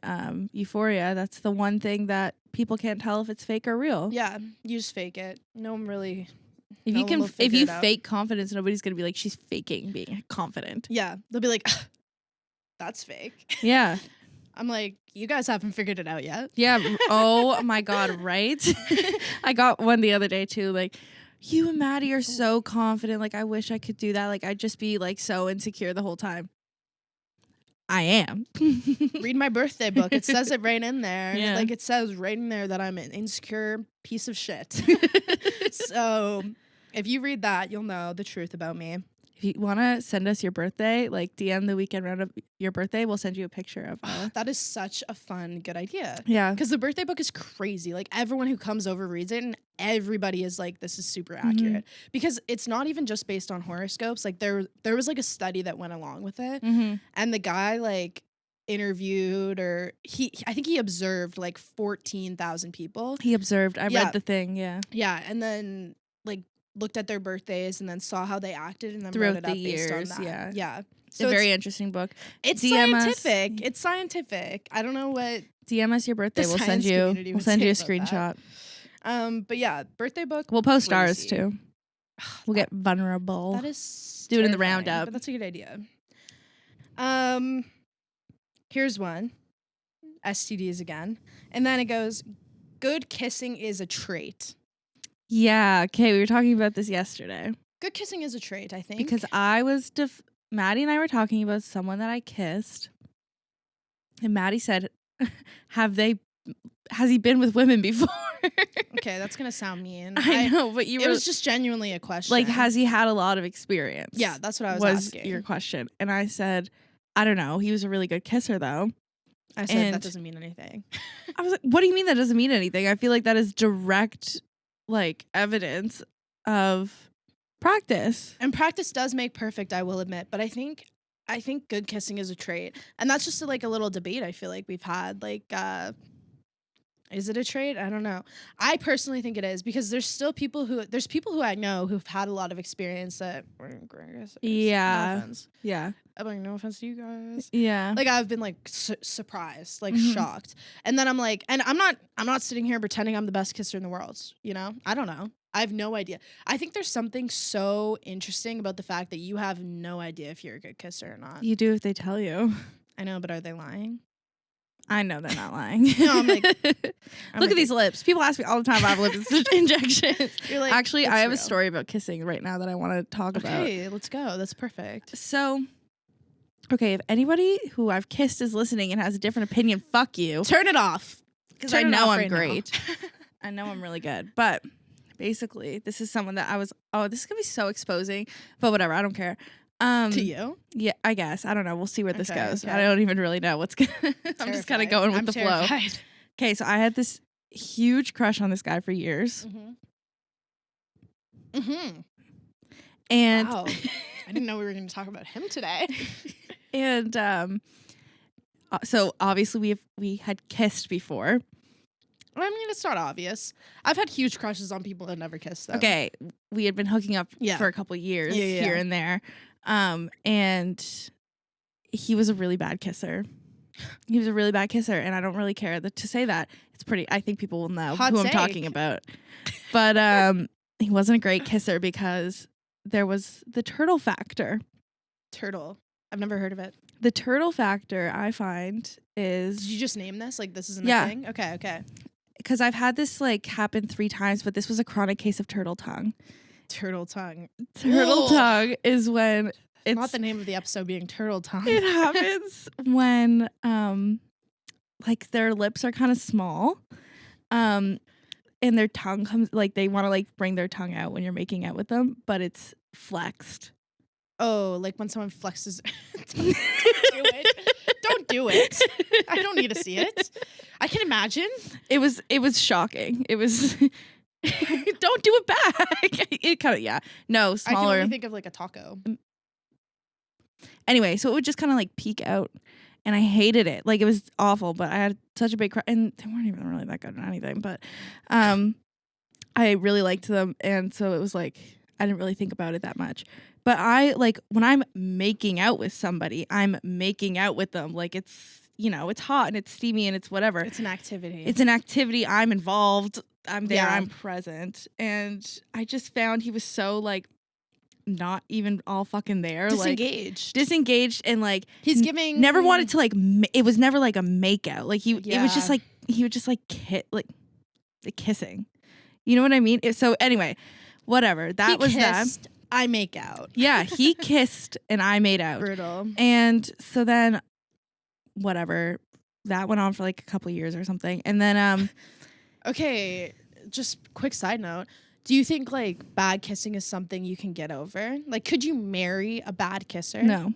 Euphoria, that's the one thing that people can't tell if it's fake or real. Yeah, you just fake it. No one really If No you one can, will if figure you it out. fake confidence, nobody's gonna be like, she's faking being confident. Yeah, they'll be like, that's fake. Yeah. I'm like, you guys haven't figured it out yet. Yeah. Oh my God. Right. I got one the other day too. Like, you and Maddie are so confident. Like, I wish I could do that. Like, I'd just be like so insecure the whole time. I am. Read my birthday book. It says it right in there. Yeah. Like, it says right in there that I'm an insecure piece of shit. So if you read that, you'll know the truth about me. If you want to send us your birthday, like DM the weekend roundup your birthday, we'll send you a picture of That is such a fun, good idea. Yeah. Because the birthday book is crazy. Like, everyone who comes over reads it, and everybody is like, this is super accurate. Because it's not even just based on horoscopes. Like, there was like a study that went along with it. And the guy like interviewed, or I think he observed like 14,000 people. He observed. I Yeah. read the thing. Yeah. Yeah. And then like looked at their birthdays and then saw how they acted and then Throughout wrote it the up based on years, that. yeah. Yeah. So it's a very interesting book. It's DM us. scientific. It's scientific. I don't know what DM us your birthday. the We'll send science you. community We'll would send say you a about that. screenshot. But yeah, birthday book. We'll post ours crazy. too. We'll get vulnerable. That is Do it in the terrifying, roundup. But that's a good idea. Here's one. STDs again. And then it goes, good kissing is a trait. Yeah. Okay. We were talking about this yesterday Good kissing is a trait, I think. because I was Maddie and I were talking about someone that I kissed, and Maddie said, has he been with women before? Okay, that's gonna sound mean. I know, but it was just genuinely a question. like, has he had a lot of experience? Yeah, that's what I was asking. your question. And I said, I don't know. He was a really good kisser though. I said that and- doesn't mean anything. I was like, what do you mean that doesn't mean anything? I feel like that is direct like evidence of practice. And practice does make perfect, I will admit. But I think good kissing is a trait. And that's just like a little debate I feel like we've had. Like, is it a trait? I don't know. I personally think it is because there's people who I know who've had a lot of experience that Yeah. No offense. Yeah. I'm like, no offense to you guys. Yeah. Like, I've been like surprised, like shocked. And then I'm like, and I'm not sitting here pretending I'm the best kisser in the world, you know? I don't know. I have no idea. I think there's something so interesting about the fact that you have no idea if you're a good kisser or not. You do if they tell you. I know, but are they lying? I know they're not lying. No, I'm like, look at these lips. People ask me all the time if I have lip injections. You're like, actually, it's I have real. a story about kissing right now that I want to talk about. Okay, let's go. That's perfect. So, okay, if anybody who I've kissed is listening and has a different opinion, fuck you. Turn it off. Because Turn I it know off I'm right now. great. I know I'm really good. But basically, this is someone that this is going to be so exposing, but whatever, I don't care. To you? Yeah, I guess. I don't know. We'll see where this Okay, goes. okay. I don't even really know what's going to... I'm just kind of going with the flow. Okay, so I had this huge crush on this guy for years. And Wow. I didn't know we were going to talk about him today. and so obviously we had kissed before. I mean, it's not obvious. I've had huge crushes on people that never kissed, though. Okay, we had been hooking up Yeah. for a couple years Yeah. here and there. And he was a really bad kisser. He was a really bad kisser, and I don't really care to say that. It's pretty. I think people will know Hot who I'm take. talking about. But he wasn't a great kisser because there was the turtle factor. Turtle. I've never heard of it. The turtle factor, I find, Did is you just name this? Like, this isn't Yeah. a thing? Okay. because I've had this like happen 3 times, but this was a chronic case of turtle tongue. Turtle tongue. Turtle Ugh. tongue is when it's Not the name of the episode being turtle tongue. it happens when like their lips are kind of small, and their tongue comes like they want to like bring their tongue out when you're making out with them, but it's flexed. Oh, like when someone flexes. Don't do it. Don't do it. I don't need to see it. I can imagine. It was shocking. It was don't do it back. It kind of no I can smaller. only think of like a taco. Anyway, so it would just kind of like peek out, and I hated it. Like it was awful, but I had such a big crush, and they weren't even really that good or anything. But I really liked them, and so it was like I didn't really think about it that much. But I like when I'm making out with somebody, I'm making out with them. Like it's you know, it's hot and it's steamy and it's whatever. It's an activity. It's an activity. I'm involved. I'm there. Yeah. I'm present. And I just found he was so like not even all fucking there. Disengaged and like he's giving never wanted to like it was never like a makeout. Like it was just like he would just like kissing. You know what I mean? So anyway, whatever. That was that. I make out. Yeah, he kissed and I made out. Brutal. And so then whatever. That went on for like a couple of years or something. And then okay, just quick side note. Do you think like bad kissing is something you can get over? Like, could you marry a bad kisser? No.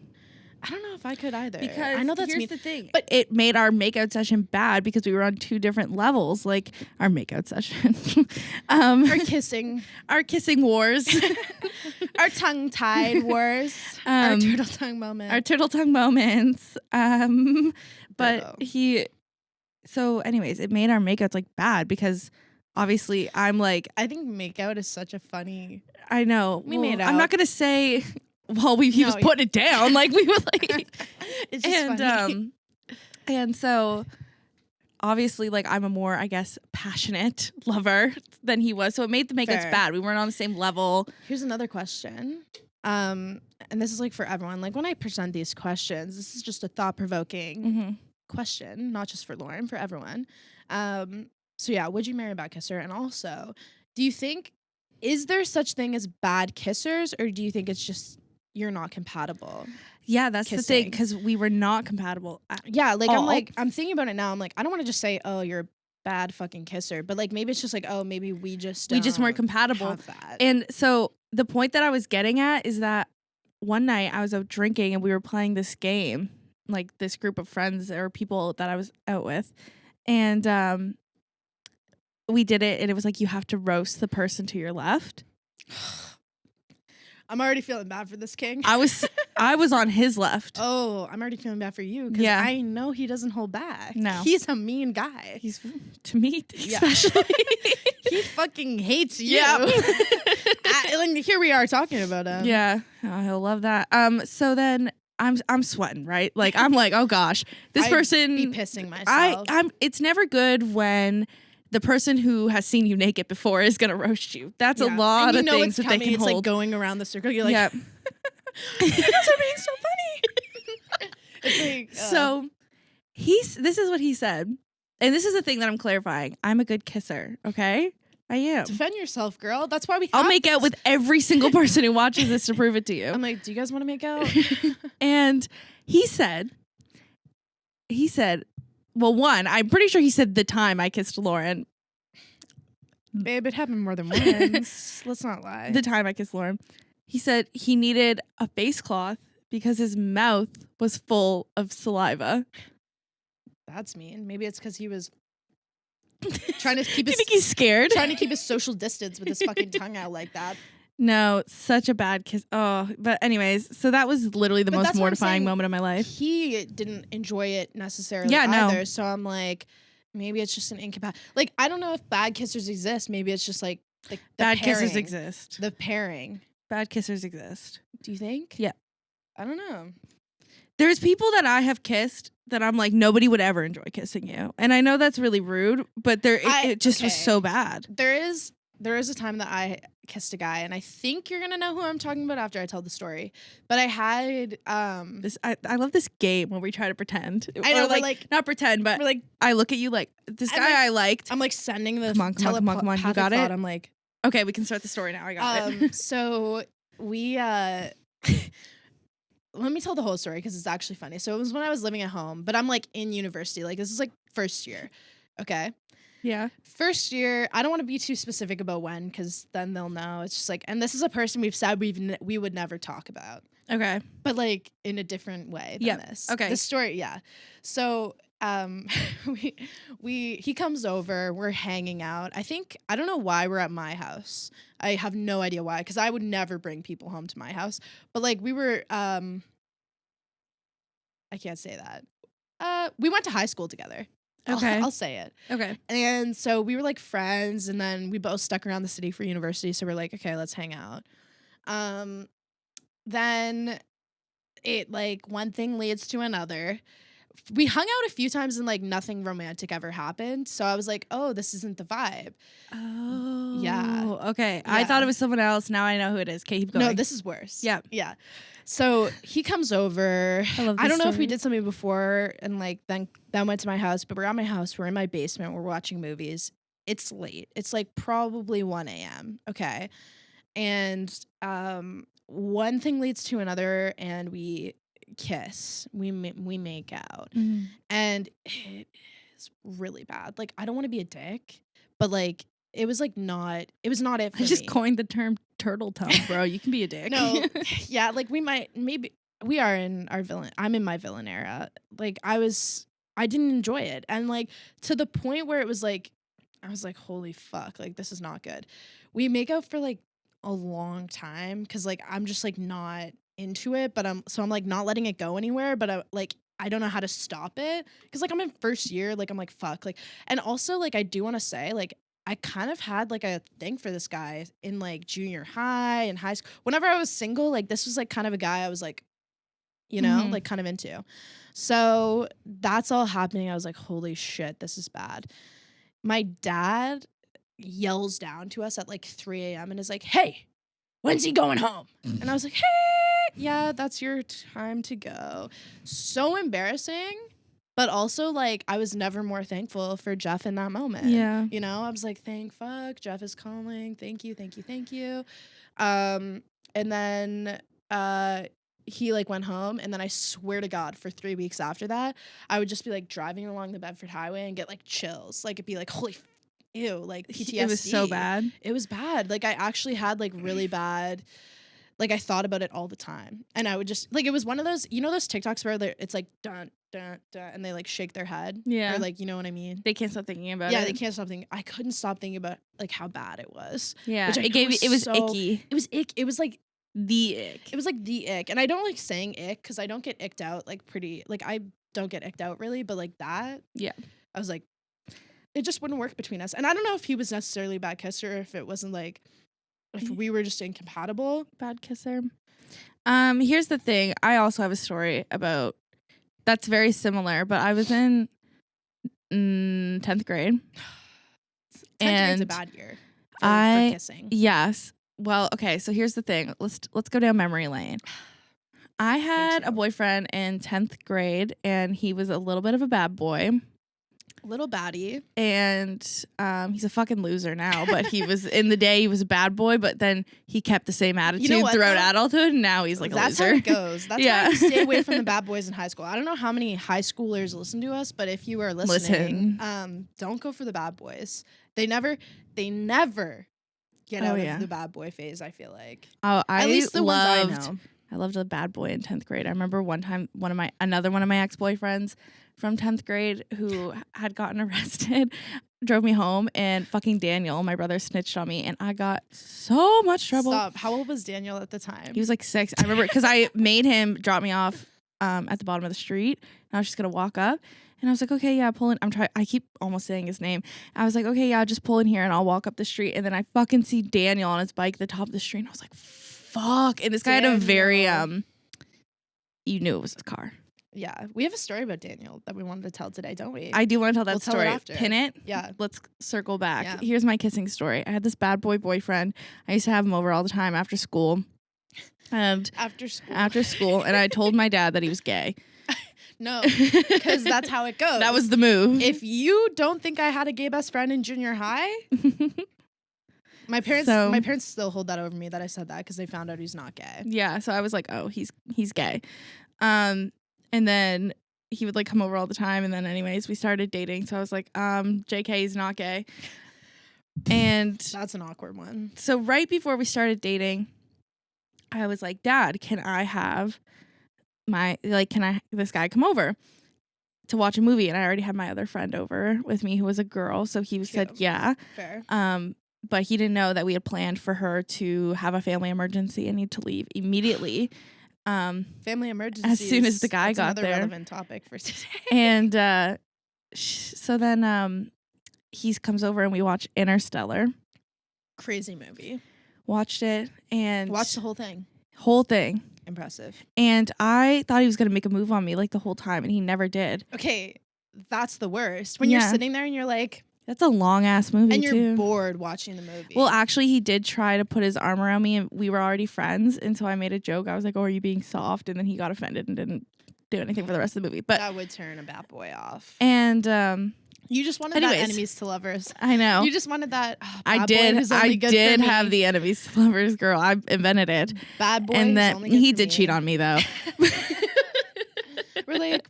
I don't know if I could either. Because I know that's here's the thing. But it made our makeout session bad because we were on two different levels. Like our makeout session. Our kissing wars. Our tongue-tied wars. Our turtle tongue moments. Our turtle tongue moments. But so anyways, it made our makeouts like bad because obviously I'm like, I think makeout is such a funny. I know. We made out. I'm not going to say, well, he was putting it down. Like we would like, it's just funny. And so obviously like I'm a more, I guess, passionate lover than he was. So it made the makeouts bad. We weren't on the same level. Here's another question. And this is like for everyone. Like when I present these questions, this is just a thought-provoking question, not just for Lauren, for everyone. So yeah, would you marry a bad kisser? And also, do you think, is there such thing as bad kissers, or do you think it's just you're not compatible? Yeah, that's the thing, because we were not compatible like all. I'm thinking about it now. I'm like, I don't want to just say, oh, you're a bad fucking kisser, but like maybe it's just like, oh, maybe we just weren't compatible. Have that. And so the point that I was getting at is that one night I was out drinking and we were playing this game, like this group of friends or people that I was out with, and we did it, and it was like you have to roast the person to your left. I'm already feeling bad for this king. I was on his left. Oh, I'm already feeling bad for you because I know he doesn't hold back. No. He's a mean guy. He's, to me, especially. He fucking hates you. Yeah. And here we are talking about him. Yeah. Oh, he'll love that. So then I'm sweating, right? Like I'm like, oh gosh, this person be pissing myself. It's never good when the person who has seen you naked before is gonna roast you. That's a lot of things that they can it's hold. Like going around the circle. You're like, yep. You guys are being so funny. It's like, so this is what he said, and this is the thing that I'm clarifying. I'm a good kisser. Okay, I am. Defend yourself, girl. That's why we. I'll make out with every single person who watches this to prove it to you. I'm like, do you guys want to make out? And he said, well, one, I'm pretty sure he said the time I kissed Lauren. Babe, it happened more than once. Let's not lie. The time I kissed Lauren. He said he needed a face cloth because his mouth was full of saliva. That's mean. Maybe it's because he was trying to keep his... You think he's scared? Trying to keep his social distance with his fucking tongue out like that. No, such a bad kiss. Oh, but anyways, so that was literally the most mortifying moment of my life. He didn't enjoy it necessarily either. So I'm like, maybe it's just an incompatible. Like, I don't know if bad kissers exist. Maybe it's just like the bad pairing. Kissers exist. The pairing. Bad kissers exist. Do you think? Yeah. I don't know. There's people that I have kissed that I'm like, nobody would ever enjoy kissing you. And I know that's really rude, but it just was so bad. There is a time that I kissed a guy, and I think you're gonna know who I'm talking about after I tell the story. But I had I love this game where we try to pretend. I know, like not pretend, but like I look at you like this guy I liked. I'm like sending the come on, you got it. I'm like, okay, we can start the story now. I got it. So we let me tell the whole story because it's actually funny. So it was when I was living at home, but I'm like in university. Like this is like first year. Okay. Yeah. First year, I don't want to be too specific about when because then they'll know. It's just like, and this is a person we've said we would never talk about. Okay. But like in a different way than this. Okay. The story, yeah. So he comes over, we're hanging out. I don't know why we're at my house. I have no idea why, because I would never bring people home to my house. But like we were I can't say that. We went to high school together. Okay. I'll say it. Okay. And so we were like friends, and then we both stuck around the city for university. So we're like, okay, let's hang out. Then it like one thing leads to another. we hung out a few times and like nothing romantic ever happened. So I was like, oh, this isn't the vibe. Oh. Yeah. Okay. I thought it was someone else. Now I know who it is. Okay, keep going. No, this is worse. Yeah. Yeah. So he comes over. I don't know if we did something before and like then went to my house, but we're at my house. We're in my basement. We're watching movies. It's late. It's like probably 1 a.m. Okay. And one thing leads to another and we kiss. We make out. Mm-hmm. And it is really bad. Like, I don't want to be a dick, but like it was not it for I just me. coined the term turtle tongue, bro. You can be a dick. No, yeah, like maybe we are in our villain. I'm in my villain era. Like I didn't enjoy it, and like to the point where it was like, I was like, holy fuck, like this is not good. We make out for like a long time because like I'm just like not into it, but I'm like not letting it go anywhere, but I don't know how to stop it because like I'm in first year, like I'm like fuck, like, and also like I do want to say like I kind of had like a thing for this guy in like junior high and high school. Whenever I was single, like this was like kind of a guy I was like, you know, like kind of into. So that's all happening. I was like, holy shit, this is bad. My dad yells down to us at like 3 a.m. and is like, hey, when's he going home? And I was like, hey, yeah, that's your time to go. So embarrassing. But also, like, I was never more thankful for Jeff in that moment. Yeah. You know, I was like, thank fuck, Jeff is calling. Thank you, thank you, thank you. And then he, like, went home. And then I swear to God, for 3 weeks after that, I would just be, like, driving along the Bedford Highway and get, like, chills. Like, it'd be like, holy ew, like, PTSD. It was so bad. It was bad. Like, I actually had, like, really bad... Like, I thought about it all the time. And I would just... Like, it was one of those... You know those TikToks where it's like, dun, dun, dun, and they, like, shake their head? Yeah. Or, like, you know what I mean? They can't stop thinking about it. Yeah, they can't stop thinking... I couldn't stop thinking about, like, how bad it was. Yeah. Which It was icky. It was ick. It was, like... The ick. It was, like, the ick. And I don't like saying ick, because I don't get icked out, like, pretty... Like, I don't get icked out, really. But, like, that... Yeah. I was, like... It just wouldn't work between us. And I don't know if he was necessarily a bad kisser, or if it wasn't, like... If we were just incompatible. Bad kisser. Here's the thing. I also have a story about that's very similar, but I was in 10th grade. 10th grade's a bad year for kissing. Yes. Well, okay, so here's the thing. Let's go down memory lane. I had a boyfriend in 10th grade, and he was a little bit of a bad boy. Little baddie. And he's a fucking loser now, but he was in the day he was a bad boy, but then he kept the same attitude throughout adolescent, and now he's like a loser. That's how it goes. That's why you stay away from the bad boys in high school. I don't know how many high schoolers listen to us, but if you are listening, don't go for the bad boys. They never get out of the bad boy phase, I feel like. Oh, at least the ones I know. I loved a bad boy in 10th grade. I remember one time another one of my ex-boyfriends from 10th grade who had gotten arrested drove me home, and fucking Daniel, my brother, snitched on me, and I got so much trouble. Stop. How old was Daniel at the time? He was like 6. I remember because I made him drop me off at the bottom of the street, and I was just gonna walk up, and I was like, okay, yeah, pull in. I keep almost saying his name. I was like, okay, yeah, just pull in here, and I'll walk up the street, and then I fucking see Daniel on his bike at the top of the street, and I was like, fuck. And this guy had a very you knew it was his car. Yeah, we have a story about Daniel that we wanted to tell today, don't we? I do want to tell that story. Tell it after. Pin it. Yeah. Let's circle back. Yeah. Here's my kissing story. I had this bad boy boyfriend. I used to have him over all the time after school. And after school, and I told my dad that he was gay. No, because that's how it goes. That was the move. If you don't think I had a gay best friend in junior high, my parents still hold that over me that I said that because they found out he's not gay. Yeah, so I was like, oh, he's gay. And then he would like come over all the time, and then anyways we started dating. So I was like, JK, he's not gay. And that's an awkward one. So right before we started dating, I was like, Dad, can I have this guy come over to watch a movie? And I already had my other friend over with me who was a girl, so he said yeah. Fair. But he didn't know that we had planned for her to have a family emergency and need to leave immediately. Family emergency. As soon as the guy got there. Another relevant topic for today. And so then he comes over and we watch Interstellar. Crazy movie. Watched it and watched the whole thing. Whole thing. Impressive. And I thought he was going to make a move on me like the whole time, and he never did. Okay, that's the worst. When you're sitting there and you're like... That's a long-ass movie, and you're bored watching the movie. Well, actually, he did try to put his arm around me, and we were already friends, and so I made a joke. I was like, oh, are you being soft? And then he got offended and didn't do anything for the rest of the movie. But that would turn a bad boy off. And you just wanted that enemies to lovers. I know. You just wanted that I did have the enemies to lovers, girl. I invented it. Bad boy. And then he did cheat on me, though. We're like,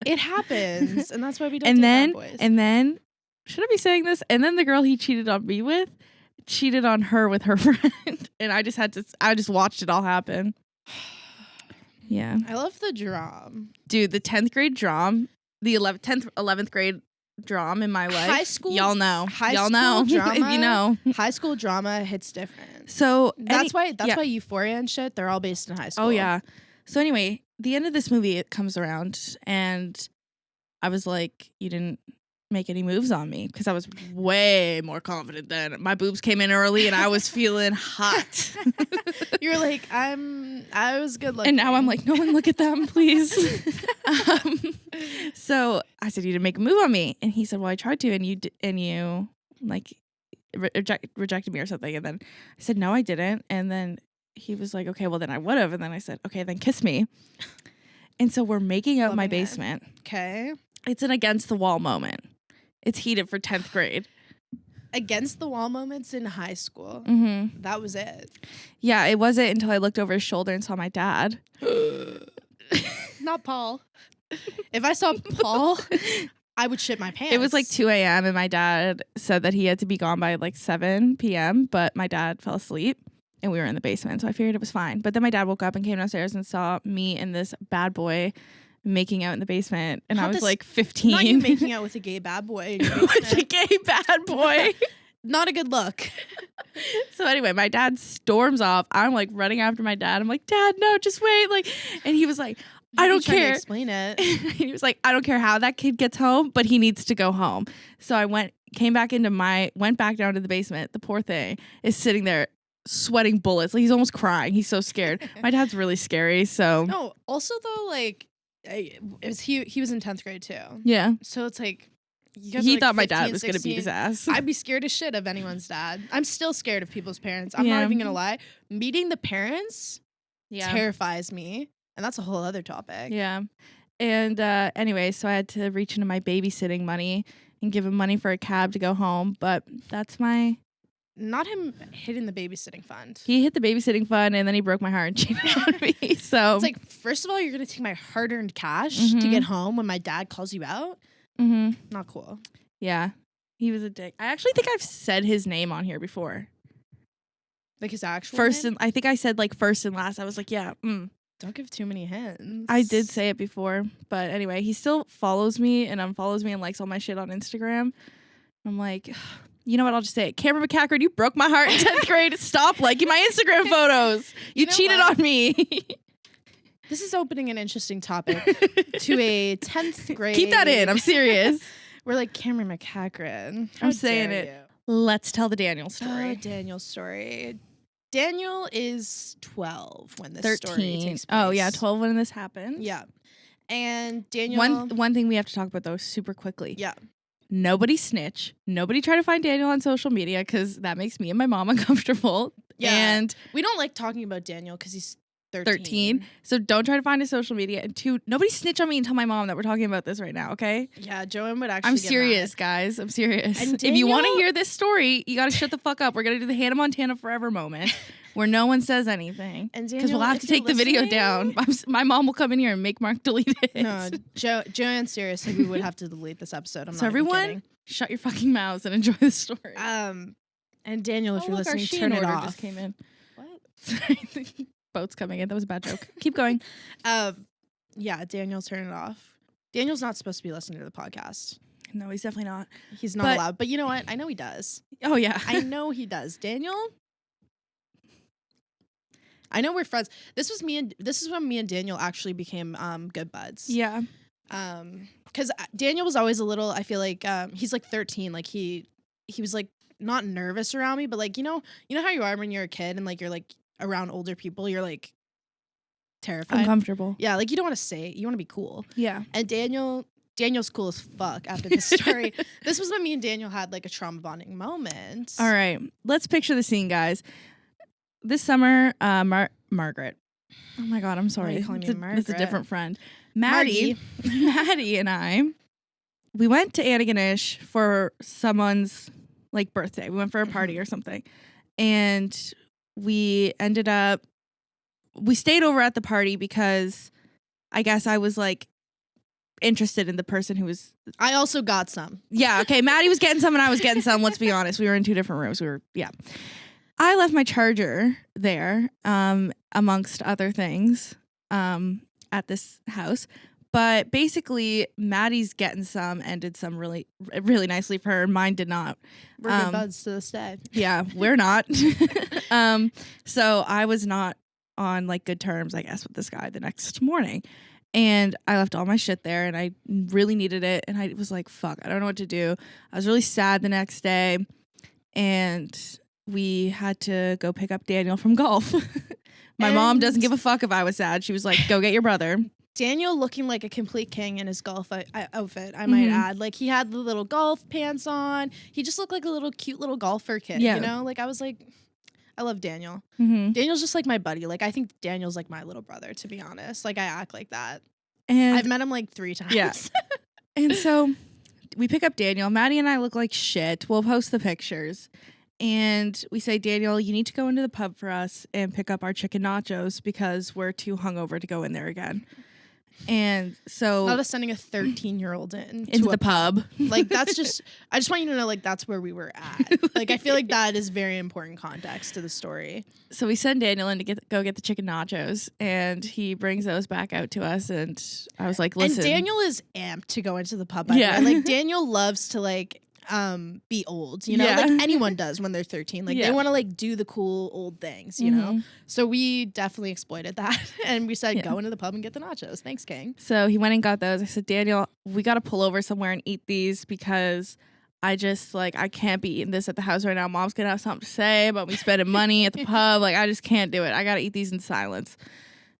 it happens, and that's why we don't do bad boys. And then, should I be saying this? And then the girl he cheated on me with cheated on her with her friend, and I just watched it all happen. Yeah, I love the drum, dude. The 10th grade drum, the 11th grade drum in my life. High school, y'all know drama, if you know. High school drama hits different. So that's why Euphoria and shit, they're all based in high school. Oh yeah. So anyway, the end of this movie, it comes around, and I was like, you didn't make any moves on me, because I was way more confident then. My boobs came in early and I was feeling hot. You were like, I was good looking. And now I'm like, no one look at them, please. So I said, you didn't make a move on me. And he said, well, I tried to, and you like rejected me or something. And then I said, no, I didn't. And then he was like, okay, well then I would have. And then I said, okay, then kiss me. And so we're making out in my basement. Okay. It's an against the wall moment. It's heated for 10th grade. Against the wall moments in high school. Mm-hmm. That was it. Yeah, it wasn't until I looked over his shoulder and saw my dad. Not Paul. If I saw Paul, I would shit my pants. It was like 2 a.m. and my dad said that he had to be gone by like 7 p.m. But my dad fell asleep and we were in the basement. So I figured it was fine. But then my dad woke up and came downstairs and saw me and this bad boy making out in the basement, and I was like 15. Not you making out with a gay bad boy in your basement. With a gay bad boy. Not a good look. So anyway, my dad storms off. I'm like running after my dad. I'm like, Dad, no, just wait. Like, and he was like, I don't care. Explain it. He was like, I don't care how that kid gets home, but he needs to go home. So I went back down to the basement. The poor thing is sitting there sweating bullets. Like, he's almost crying. He's so scared. My dad's really scary. So no. Also though, like, he was in 10th grade too. Yeah. So it's like, he thought my dad was going to beat his ass. I'd be scared as shit of anyone's dad. I'm still scared of people's parents. I'm not even going to lie. Meeting the parents terrifies me. And that's a whole other topic. Yeah. And anyway, so I had to reach into my babysitting money and give him money for a cab to go home. But that's not him hitting the babysitting fund. He hit the babysitting fund, and then he broke my heart and cheated on me. So it's like, first of all, you're going to take my hard-earned cash to get home when my dad calls you out? Mm-hmm. Not cool. Yeah. He was a dick. I actually think I've said his name on here before. Like his actual name? I think I said like first and last. I was like, yeah. Don't give too many hints. I did say it before. But anyway, he still follows me and unfollows me and likes all my shit on Instagram. I'm like, you know what? I'll just say it. Cameron McCackard, you broke my heart in 10th grade. Stop liking my Instagram photos. You cheated on me. This is opening an interesting topic to a 10th grade. Keep that in. I'm serious. We're like, Cameron McCackard. I'm saying it. Let's tell the Daniel story. Daniel's story. Daniel is 12 when this 13. story takes place. Oh, yeah, 12 when this happened. Yeah. And Daniel... One thing we have to talk about, though, super quickly. Yeah. Nobody snitch. Nobody try to find Daniel on social media, because that makes me and my mom uncomfortable. Yeah. And we don't like talking about Daniel because he's 13. So don't try to find his social media. And 2, nobody snitch on me and tell my mom that we're talking about this right now, okay? Yeah, Joanne would actually I'm serious, guys. I'm serious. And if you want to hear this story, you got to shut the fuck up. We're going to do the Hannah Montana Forever moment where no one says anything. Because we'll have to take the video down. My mom will come in here and make Mark delete it. No, Joanne, seriously, we would have to delete this episode. I'm not everyone, kidding. Shut your fucking mouths and enjoy the story. And Daniel, if you're listening, turn it off. Just came in. What? Sorry. Boat's coming in. That was a bad joke. Keep going. Yeah, Daniel's turn it off. Daniel's not supposed to be listening to the podcast. No, he's definitely not. He's not allowed. But you know what? I know he does. Oh, yeah. I know he does. Daniel, I know we're friends. This is when me and Daniel actually became good buds. Yeah. Because Daniel was always a little, I feel like, he's like 13. Like he was like not nervous around me, but like, you know how you are when you're a kid and like you're like, around older people, you're like terrified. Uncomfortable. Yeah, like you don't want to say it. You want to be cool. Yeah. And Daniel's cool as fuck after this story. This was when me and Daniel had like a trauma bonding moment. All right. Let's picture the scene, guys. This summer, Margaret. Oh my God, I'm sorry. Why are you calling me Margaret? It's a different friend. Maddie and I, we went to Antigonish for someone's like birthday. We went for a party or something. And we stayed over at the party because I guess I was like interested in the person who was. I also got some. Yeah. Okay. Maddie was getting some and I was getting some. Let's be honest. We were in 2 different rooms. I left my charger there, amongst other things, at this house. But basically, Maddie's getting some and did some really, really nicely for her. Mine did not. We're good buds to this day. Yeah, we're not. So I was not on like good terms, I guess, with this guy the next morning. And I left all my shit there and I really needed it. And I was like, fuck, I don't know what to do. I was really sad the next day. And we had to go pick up Daniel from golf. My mom doesn't give a fuck if I was sad. She was like, go get your brother. Daniel looking like a complete king in his golf outfit, I might add. Like, he had the little golf pants on. He just looked like a little cute little golfer kid, you know? Like, I was like, I love Daniel. Daniel's just like my buddy. Like, I think Daniel's like my little brother, to be honest. Like, I act like that. And I've met him like 3 times. Yeah. And so we pick up Daniel. Maddie and I look like shit. We'll post the pictures. And we say, Daniel, you need to go into the pub for us and pick up our chicken nachos because we're too hungover to go in there again. And so not us sending a 13-year-old into the pub. Like, that's just, I just want you to know, like, that's where we were at. Like, I feel like that is very important context to the story. So we send Daniel in to go get the chicken nachos, and he brings those back out to us. And I was like, listen. And Daniel is amped to go into the pub. By the way. Like, Daniel loves to like be old, you know, like anyone does when they're 13. Like, they want to like do the cool old things, you know. So we definitely exploited that, and we said, go into the pub and get the nachos. Thanks, King. So he went and got those. I said, Daniel, we got to pull over somewhere and eat these because I just like, I can't be eating this at the house right now. Mom's gonna have something to say about me spending money at the pub. Like, I just can't do it. I gotta eat these in silence.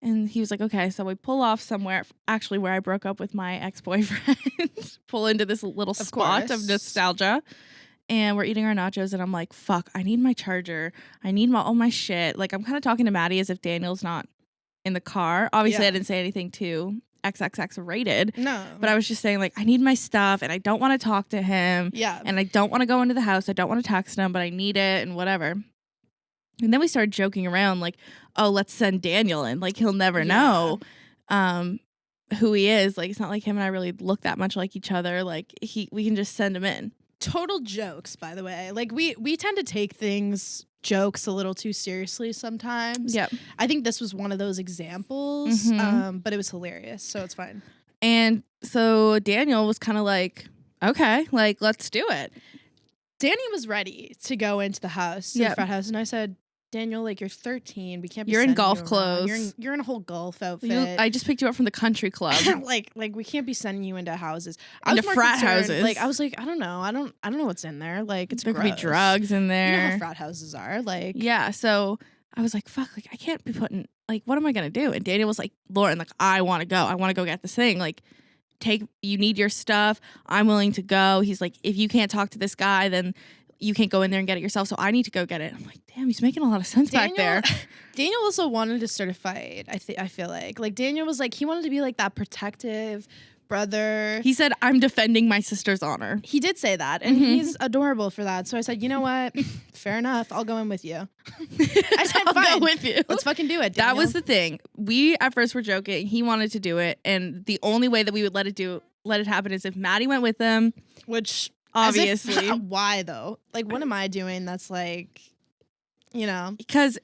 And he was like, okay. So we pull off somewhere, actually where I broke up with my ex-boyfriend, pull into this little spot of nostalgia. And we're eating our nachos. And I'm like, fuck, I need my charger. I need all my shit. Like, I'm kind of talking to Maddie as if Daniel's not in the car. Obviously, I didn't say anything too XXX rated. No. But I was just saying, like, I need my stuff and I don't want to talk to him. Yeah. And I don't want to go into the house. I don't want to text him, but I need it and whatever. And then we started joking around like, oh, let's send Daniel in. Like, he'll never know who he is. Like, it's not like him and I really look that much like each other. Like, we can just send him in. Total jokes, by the way. Like, we tend to take jokes a little too seriously sometimes. Yep. I think this was one of those examples, but it was hilarious, so it's fine. And so Daniel was kind of like, okay, like, let's do it. Danny was ready to go into the house, the frat house, and I said, Daniel, like, you're 13. We can't be You're in golf you clothes. You're in a whole golf outfit. I just picked you up from the country club. like we can't be sending you into houses. Into frat houses. Like, I was like, I don't know. I don't know what's in there. Like, it's there gross. could be drugs in there. You know how frat houses are. Like, yeah. So I was like, fuck, like, I can't be putting, like, what am I gonna do? And Daniel was like, Lauren, like, I want to go. I want to go get this thing. Like, you need your stuff. I'm willing to go. He's like, if you can't talk to this guy, then you can't go in there and get it yourself, so I need to go get it. I'm like, damn, he's making a lot of sense back there. Daniel also wanted to start a fight, I feel like Daniel was like, he wanted to be like that protective brother. He said, I'm defending my sister's honor. He did say that, and he's adorable for that. So I said, you know what? Fair enough. I'll go in with you. I said, fine. I'll go with you. Let's fucking do it, Daniel. That was the thing. We at first were joking. He wanted to do it, and the only way that we would let it happen is if Maddie went with them. Which... obviously. Why though? Like, what am I doing that's like, you know? Because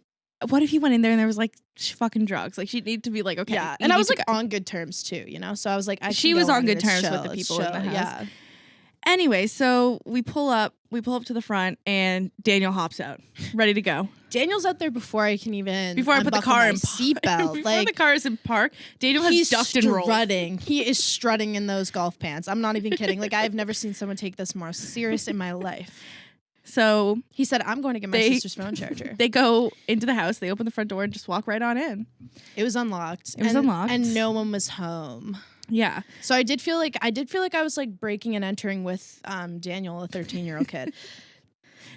what if he went in there and there was like fucking drugs? Like, she'd need to be like, okay. Yeah. And I was like on good terms too, you know? So I was like, she was on good terms with the people in the house. Yeah. Anyway, so we pull up to the front and Daniel hops out, ready to go. Daniel's out there before I can even before I put the car in seatbelt. Before the car is in park, Daniel has ducked and rolled. He is strutting in those golf pants. I'm not even kidding. Like, I've never seen someone take this more serious in my life. So he said, I'm going to get my sister's phone charger. They go into the house, they open the front door and just walk right on in. It was unlocked. Unlocked. And no one was home. Yeah. So I did feel like I was like breaking and entering with Daniel, a 13-year-old kid.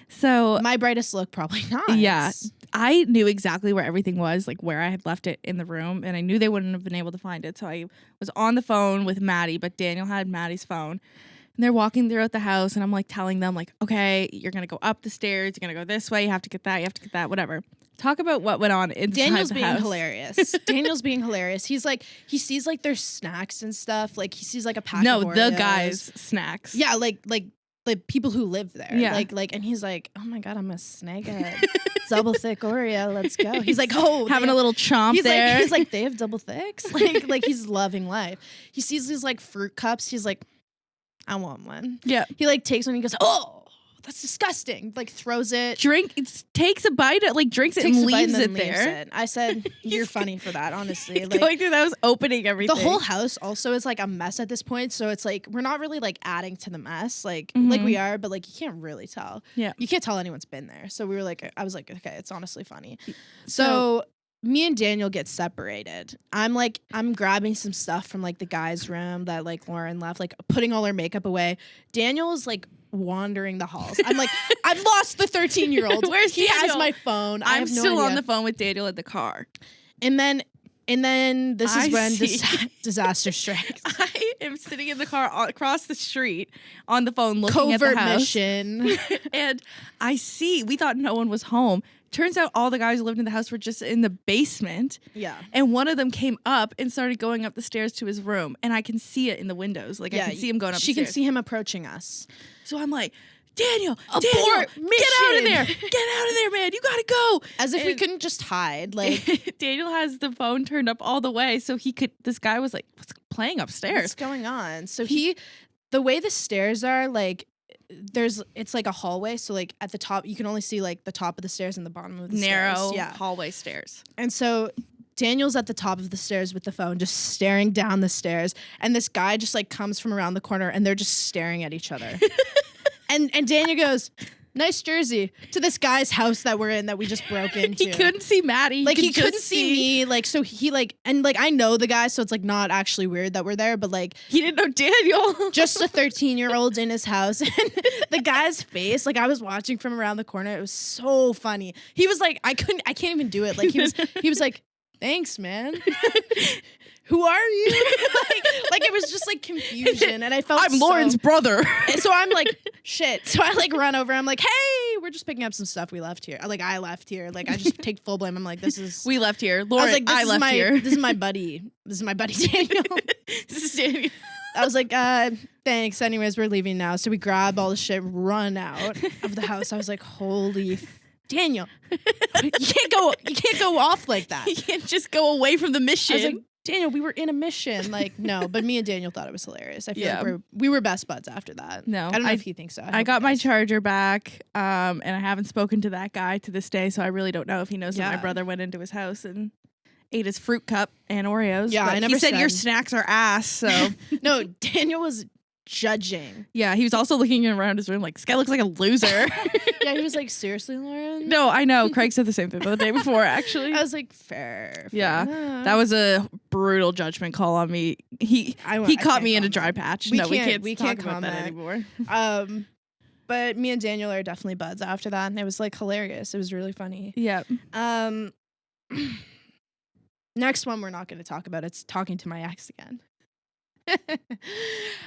So my brightest look, probably not. Yeah. I knew exactly where everything was, like where I had left it in the room, and I knew they wouldn't have been able to find it. So I was on the phone with Maddie, but Daniel had Maddie's phone. And they're walking throughout the house, and I'm like telling them, like, okay, you're going to go up the stairs, you're going to go this way, you have to get that, whatever. Talk about what went on inside Daniel's the being house. hilarious. Daniel's being hilarious. He's like, he sees like their snacks and stuff. Like he sees like a pack of Oreos. The guys' snacks. Yeah, like the people who live there. Yeah. Like, and he's like, oh my God, I'm a snag a double thick Oreo. Let's go. He's like, oh, having a little chomp there. He's like, they have double thicks. Like he's loving life. He sees these like fruit cups. He's like, I want one. Yeah. He like takes one and he goes, oh, that's disgusting. Like throws it. Takes a bite, drinks it and leaves it there. I said, you're funny for that, honestly. Like, going through that was opening everything. The whole house also is like a mess at this point. So it's like, we're not really like adding to the mess. Like we are, but like you can't really tell. Yeah. You can't tell anyone's been there. So we were like, I was like, okay, it's honestly funny. So me and Daniel get separated. I'm grabbing some stuff from like the guy's room that like Lauryn left, like putting all her makeup away. Daniel's like wandering the halls. I'm like, I've lost the 13-year-old. Where's he Daniel? has my phone. I'm no still idea. on the phone with Daniel in the car. And then this is when disaster strikes. I am sitting in the car across the street on the phone looking Covert at the house. mission. And we thought no one was home. Turns out all the guys who lived in the house were just in the basement. Yeah. And one of them came up and started going up the stairs to his room. And I can see it in the windows. Like, I can see him going up the stairs. She can see him approaching us. So I'm like, Daniel, mission. get out of there. Get out of there, man. You got to go. As if we couldn't just hide. Like, Daniel has the phone turned up all the way. So this guy was like, what's playing upstairs? What's going on? So the way the stairs are, like, it's like a hallway, so like at the top you can only see like the top of the stairs and the bottom of the narrow stairs. Hallway stairs. And so Daniel's at the top of the stairs with the phone, just staring down the stairs, and this guy just like comes from around the corner, and they're just staring at each other. and Daniel goes, nice jersey, to this guy's house that we're in that we just broke into. He couldn't see Maddie. Like he couldn't see me. Like, so he like, and like I know the guy, so it's like not actually weird that we're there, but like he didn't know Daniel. Just a 13-year-old in his house. And the guy's face, like I was watching from around the corner. It was so funny. He was like, I can't even do it. Like he was like, thanks, man. Who are you? like it was just like confusion, and I felt I'm Lauren's brother. And so I'm like, shit. So I like run over. I'm like, hey, we're just picking up some stuff we left here. Like I left here. Like I just take full blame. I'm like, we left here. Lauren, I was like, I left here. This is my buddy. This is my buddy Daniel. This is Daniel. I was like, thanks. Anyways, we're leaving now. So we grab all the shit, run out of the house. I was like, holy Daniel, you can't go off like that. You can't just go away from the mission. I was like, Daniel, we were in a mission. Like, no, but me and Daniel thought it was hilarious. I feel like we were best buds after that. No, I don't know if he thinks so. I got my charger back, and I haven't spoken to that guy to this day, so I really don't know if he knows that my brother went into his house and ate his fruit cup and Oreos. Yeah, but I never he said your snacks are ass. So no, Daniel was judging. Yeah, he was also looking around his room like, this guy looks like a loser. Yeah, he was like, seriously, Lauryn? No, I know. Craig said the same thing the day before, actually. I was like, fair yeah, enough. That was a brutal judgment call on me. He caught me in a dry patch. We can't talk about that anymore. But me and Daniel are definitely buds after that, and it was like hilarious. It was really funny. Yeah. Next one we're not going to talk about. It's talking to my ex again.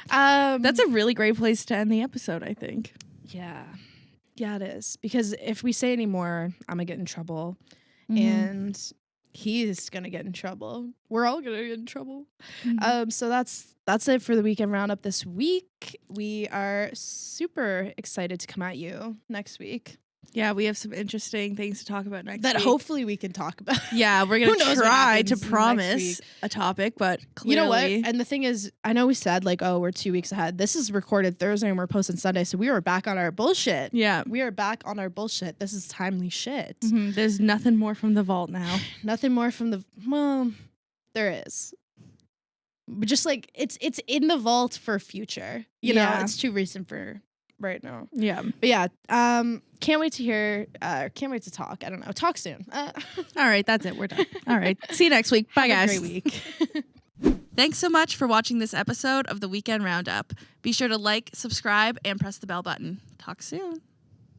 That's a really great place to end the episode, I think. Yeah, it is, because if we say any more, I'm gonna get in trouble, and he's gonna get in trouble. We're all gonna get in trouble. So that's it for the weekend roundup this week. We are super excited to come at you next week. Yeah, we have some interesting things to talk about next week. That hopefully we can talk about. Yeah, we're going to try to promise a topic, but clearly... You know what? And the thing is, I know we said, like, oh, we're 2 weeks ahead. This is recorded Thursday and we're posting Sunday, so we are back on our bullshit. Yeah. We are back on our bullshit. This is timely shit. There's nothing more from the vault now. Nothing more from the... Well, there is. But just, like, it's in the vault for future. You know, it's too recent for right now. Yeah. But yeah, can't wait to hear. Can't wait to talk. I don't know. Talk soon. All right, that's it. We're done. All right. See you next week. Bye, Have guys. a great week. Thanks so much for watching this episode of the Weekend Roundup. Be sure to like, subscribe, and press the bell button. Talk soon.